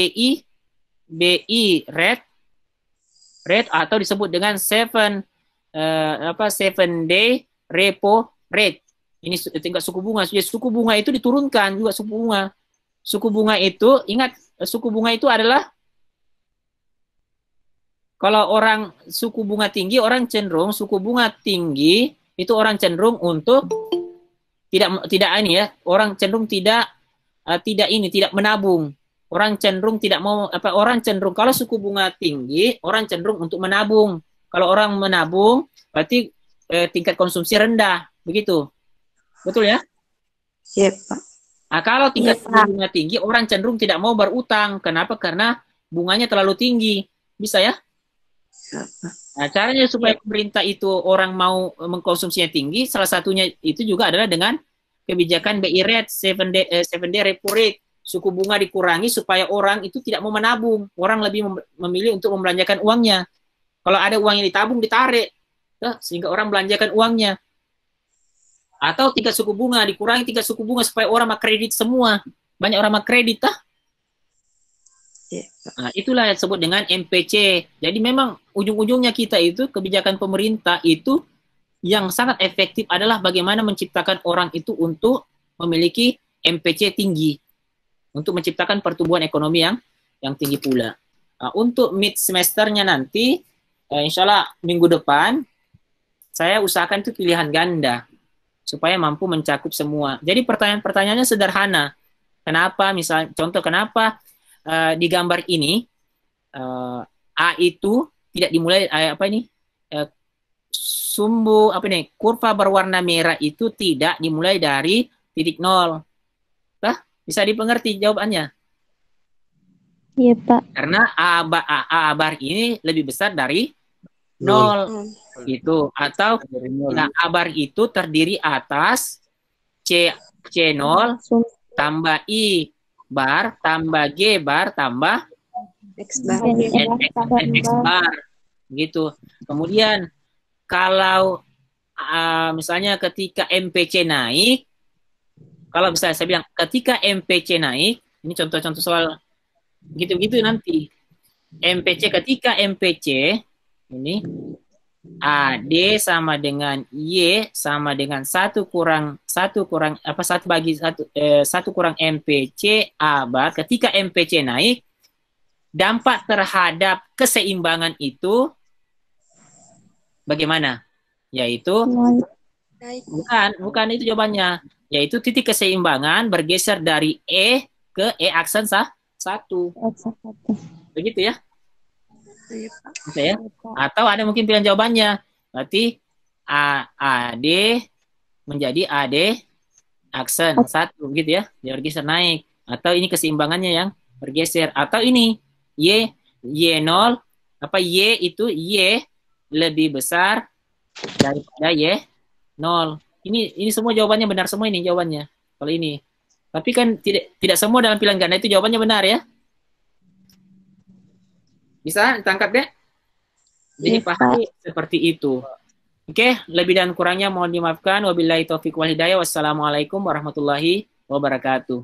BI rate atau disebut dengan 7 day repo rate. Ini tingkat suku bunga. Jadi suku bunga itu diturunkan juga suku bunga. Suku bunga itu, ingat, suku bunga itu adalah kalau orang suku bunga tinggi, orang cenderung suku bunga tinggi itu orang cenderung untuk tidak ini ya, orang cenderung tidak menabung. Orang cenderung tidak mau orang cenderung kalau suku bunga tinggi, orang cenderung untuk menabung. Kalau orang menabung berarti tingkat konsumsi rendah, begitu. Betul ya? Iya, Pak. Nah, kalau tingkat bunga tinggi, orang cenderung tidak mau berutang. Kenapa? Karena bunganya terlalu tinggi. Bisa ya? Nah, caranya supaya pemerintah itu orang mau mengkonsumsinya tinggi, salah satunya itu juga adalah dengan kebijakan BI rate, 7 day repo rate. Suku bunga dikurangi supaya orang itu tidak mau menabung. Orang lebih memilih untuk membelanjakan uangnya. Kalau ada uang yang ditabung, ditarik. Sehingga orang belanjakan uangnya. Atau tingkat suku bunga, dikurangi tingkat suku bunga supaya orang mau kredit semua. Banyak orang mau kredit, Nah, itulah yang disebut dengan MPC. Jadi memang ujung-ujungnya kita itu, kebijakan pemerintah itu yang sangat efektif adalah bagaimana menciptakan orang itu untuk memiliki MPC tinggi. Untuk menciptakan pertumbuhan ekonomi yang tinggi pula. Nah, untuk mid semesternya nanti, insya Allah minggu depan, saya usahakan itu pilihan ganda. Supaya mampu mencakup semua. Jadi pertanyaannya sederhana. Kenapa misalnya contoh kenapa di gambar ini A itu tidak dimulai kurva berwarna merah itu tidak dimulai dari titik 0. Bisa dipengerti jawabannya? Iya, Pak. Karena A bar ini lebih besar dari 0. Gitu. Atau A bar itu terdiri atas C0 tambah I bar tambah G bar tambah X bar. X bar. Gitu. Kemudian kalau misalnya ketika MPC naik, kalau misalnya saya bilang ketika MPC naik, ini contoh-contoh soal gitu-gitu nanti. Ketika MPC ini AD sama dengan Y sama dengan 1 kurang MPC A bar. Ketika MPC naik, dampak terhadap keseimbangan itu Bagaimana? Yaitu Naik. bukan itu jawabannya. Yaitu titik keseimbangan bergeser dari E ke E aksen 1. Begitu ya? Iya, Pak. Bisa ya? Atau ada mungkin pilihan jawabannya. Berarti AD menjadi AD aksen 1 gitu ya. Dia bergeser naik. Atau ini keseimbangannya yang bergeser. Atau ini Y0 Y itu Y lebih besar daripada Y0. Ini semua jawabannya benar semua ini jawabannya. Kalau ini. Tapi kan tidak semua dalam pilihan ganda itu jawabannya benar ya. Bisa ditangkap ya? Jadi pahami seperti itu. Oke, lebih dan kurangnya mohon dimaafkan. Wabillahi taufiq wal hidayah. Wassalamualaikum warahmatullahi wabarakatuh.